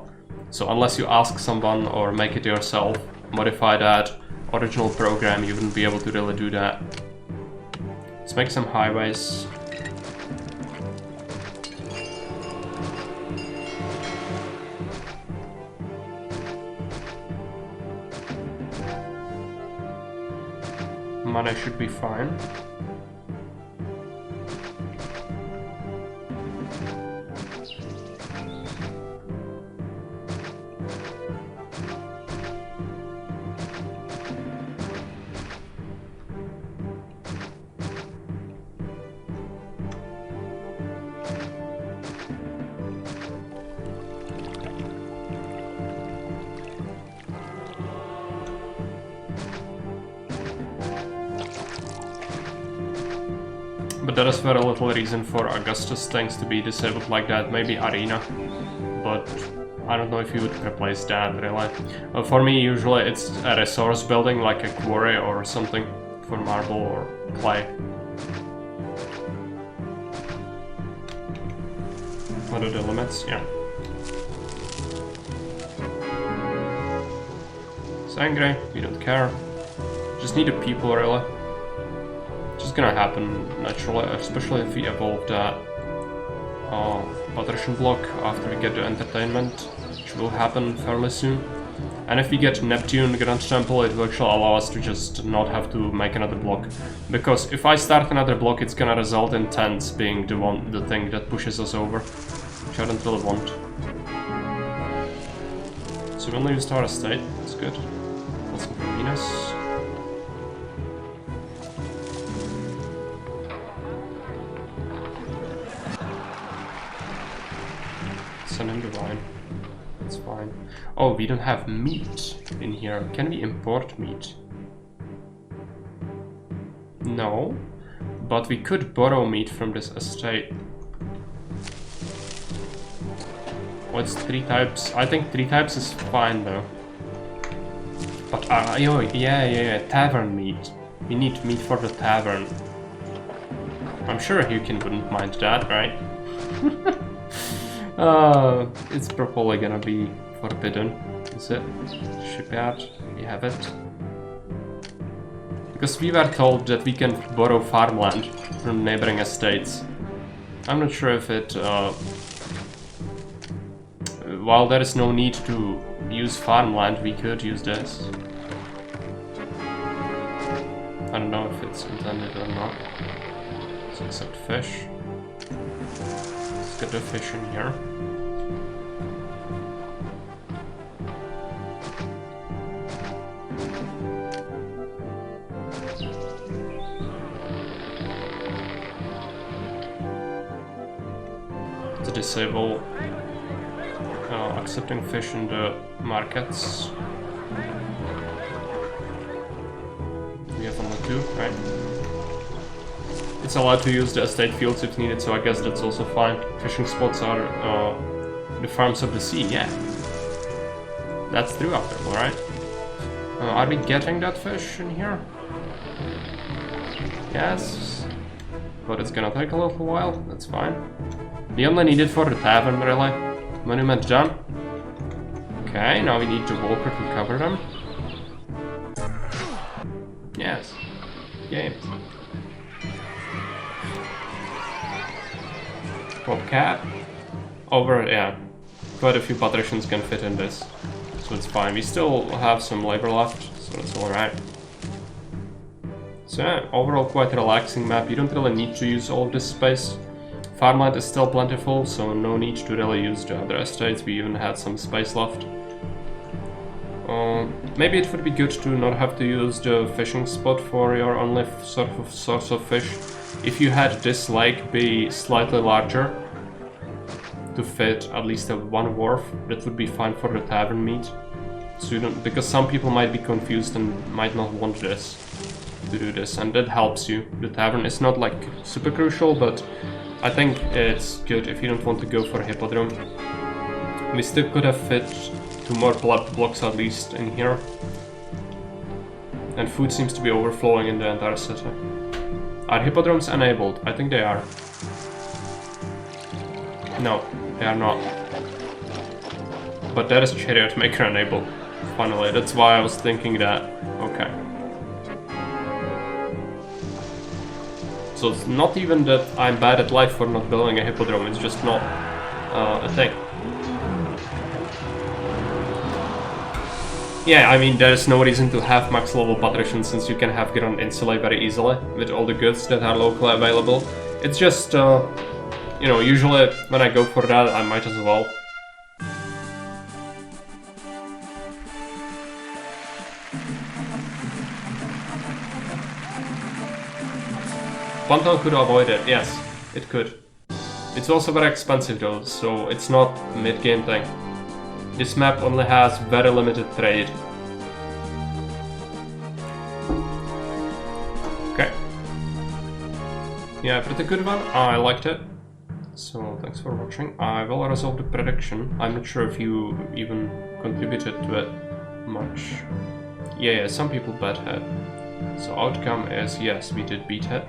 So unless you ask someone or make it yourself, modify that original program, you wouldn't be able to really do that. Let's make some highways. Money should be fine. But there is very little reason for Augustus tanks to be disabled like that, maybe Arena, but I don't know if you would replace that really. For me usually it's a resource building like a quarry or something for marble or clay. What are the limits? Yeah. It's angry, we don't care. Just need the people really. It's gonna happen naturally, especially if we evolve that patrician block after we get the entertainment, which will happen fairly soon. And if we get Neptune Grand Temple, it will actually allow us to just not have to make another block. Because if I start another block, it's gonna result in tents being the thing that pushes us over, which I don't really want. So we only used our estate, that's good. Let's go for Venus. Send him the wine. That's fine. Oh, we don't have meat in here. Can we import meat? No. But we could borrow meat from this estate. Oh, it's 3 types. I think 3 types is fine though. But yeah, tavern meat. We need meat for the tavern. I'm sure xHyuukin wouldn't mind that, right? It's probably gonna be forbidden, is it? Shipyard, we have it. Because we were told that we can borrow farmland from neighboring estates. I'm not sure if it... while there is no need to use farmland, we could use this. I don't know if it's intended or not. Let's accept fish. Let's get the fish in here. To disable accepting fish in the markets. We have only 2, right? It's allowed to use the estate fields if needed, so I guess that's also fine. Fishing spots are the farms of the sea, yeah. That's true after all, right? Are we getting that fish in here? Yes. But it's gonna take a little while, that's fine. We only need it for the tavern, really. Monument done. Okay, now we need the walker to cover them. Yes. Game. Cat. Over, yeah. Quite a few patricians can fit in this. So it's fine. We still have some labor left, so it's alright. So yeah, overall quite a relaxing map. You don't really need to use all of this space. Farmland is still plentiful, so no need to really use the other estates. We even had some space left. Maybe it would be good to not have to use the fishing spot for your only source of fish. If you had this lake be slightly larger, to fit at least one wharf, that would be fine for the tavern meat. So you don't, because some people might be confused and might not want this to do this, and that helps you. The tavern is not like super crucial, but I think it's good if you don't want to go for a hippodrome. We still could have fit 2 more blocks at least in here. And food seems to be overflowing in the entire city. Are hippodromes enabled? I think they are. No, they are not. But that is chariot maker enabled. Finally, that's why I was thinking that. Okay. So it's not even that I'm bad at life for not building a hippodrome, it's just not a thing. Yeah, I mean, there's no reason to have max level patricians since you can have Grand Insulae very easily with all the goods that are locally available. It's just, you know, usually when I go for that, I might as well. Ponton could avoid it, yes, it could. It's also very expensive though, so it's not a mid-game thing. This map only has very limited trade. Okay. Yeah, pretty good one. I liked it. So thanks for watching. I will resolve the prediction. I'm not sure if you even contributed to it much. Yeah, some people bet head. So outcome is yes, we did beat it.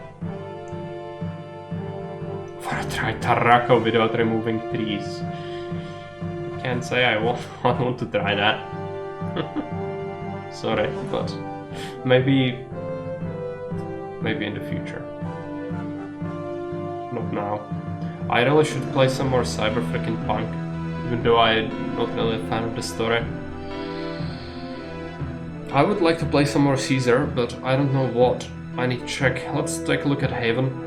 For a try Tarraco without removing trees. Can't say I want to try that. Sorry, but maybe in the future. Not now. I really should play some more Cyber Freaking Punk, even though I'm not really a fan of the story. I would like to play some more Caesar, but I don't know what. I need to check. Let's take a look at Haven.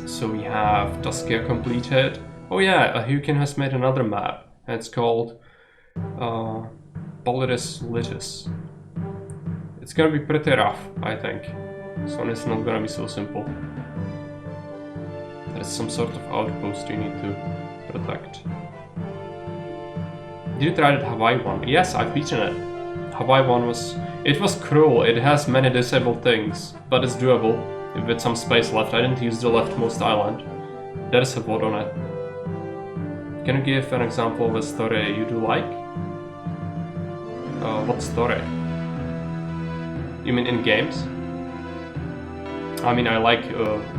So we have Tuscia completed. Oh yeah, xHyuukin has made another map, and it's called Polaris Litis. It's gonna be pretty rough, I think. This one is not gonna be so simple. There is some sort of outpost you need to protect. Did you try that Hawaii one? Yes, I've beaten it. Hawaii one was cruel, it has many disabled things, but it's doable. With some space left, I didn't use the leftmost island. There is a vote on it. Can you give an example of a story you do like? What story? You mean in games? I mean, I like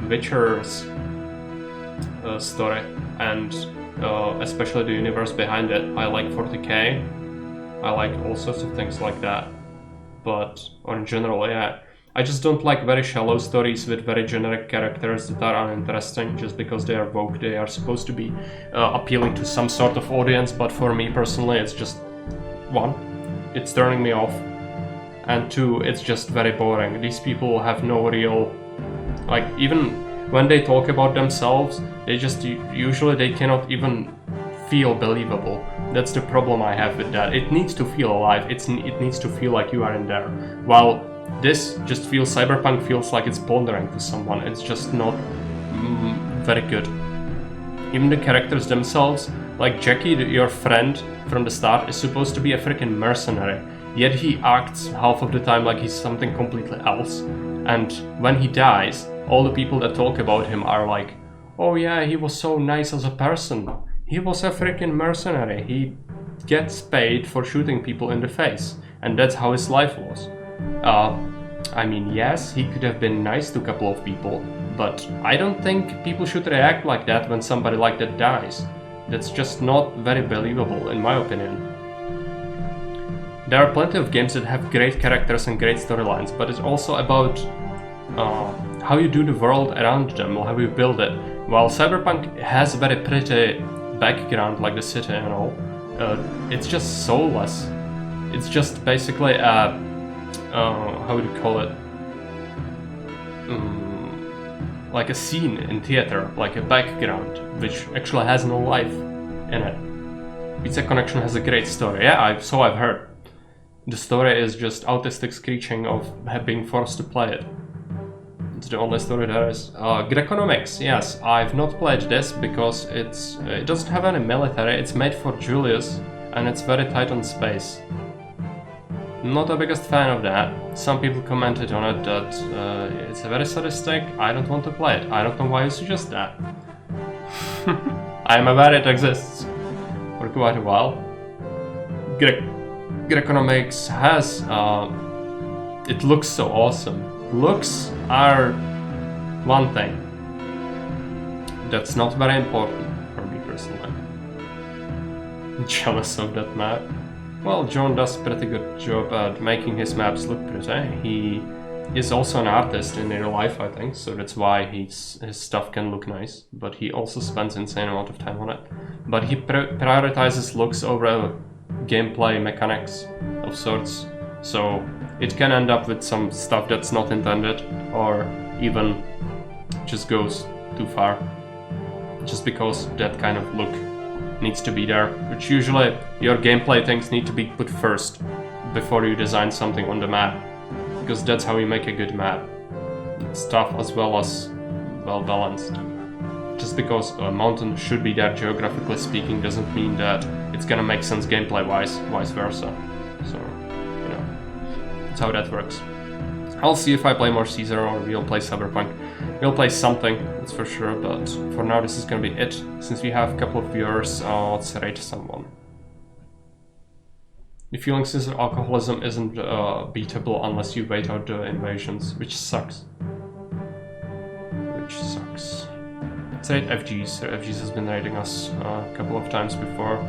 Witcher's story, and especially the universe behind it. I like 40k. I like all sorts of things like that. But, or in general, yeah. I just don't like very shallow stories with very generic characters that are uninteresting just because they are woke. They are supposed to be appealing to some sort of audience, but for me personally, it's just, one, it's turning me off, and two, it's just very boring. These people have no real, like, even when they talk about themselves, they just usually they cannot even feel believable. That's the problem I have with that. It needs to feel alive. It needs to feel like you are in there. While this just feels, Cyberpunk feels like it's pandering to someone. It's just not very good. Even the characters themselves, like Jackie, your friend from the start, is supposed to be a freaking mercenary. Yet he acts half of the time like he's something completely else. And when he dies, all the people that talk about him are like, oh yeah, he was so nice as a person. He was a freaking mercenary. He gets paid for shooting people in the face. And that's how his life was. I mean, yes, he could have been nice to a couple of people, but I don't think people should react like that when somebody like that dies. That's just not very believable, in my opinion. There are plenty of games that have great characters and great storylines, but it's also about how you do the world around them, or how you build it. While Cyberpunk has a very pretty background, like the city and all, it's just soulless. It's just basically a how would you call it? Like a scene in theater, like a background, which actually has no life in it. Pizza Connection has a great story. Yeah, so I've heard. The story is just autistic screeching of being forced to play it. It's the only story there is. Greconomics, yes, I've not played this because it doesn't have any military. It's made for Julius, and it's very tight on space. Not the biggest fan of that. Some people commented on it that it's very sadistic. I don't want to play it. I don't know why you suggest that. I am aware it exists for quite a while. Greconomics has... it looks so awesome. Looks are one thing. That's not very important for me personally. I'm jealous of that map. Well, John does a pretty good job at making his maps look pretty. He is also an artist in real life, I think, so that's why his stuff can look nice. But he also spends insane amount of time on it. But he prioritizes looks over gameplay mechanics of sorts, so it can end up with some stuff that's not intended, or even just goes too far, just because that kind of look needs to be there, which usually your gameplay things need to be put first before you design something on the map, because that's how you make a good map. It's tough as well as well balanced. Just because a mountain should be there geographically speaking doesn't mean that it's gonna make sense gameplay wise, vice versa. So, you know, that's how that works. I'll see if I play more Caesar or we'll play Cyberpunk. We'll play something, that's for sure, but for now this is gonna be it. Since we have a couple of viewers, let's rate someone. The feeling since alcoholism isn't beatable unless you wait out the invasions, which sucks. Which sucks. Let's rate FGs. FGs has been rating us a couple of times before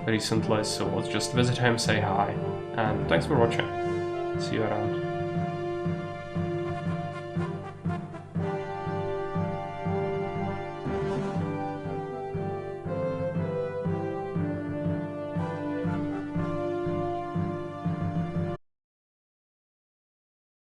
recently, so let's just visit him, say hi, and thanks for watching. See you around.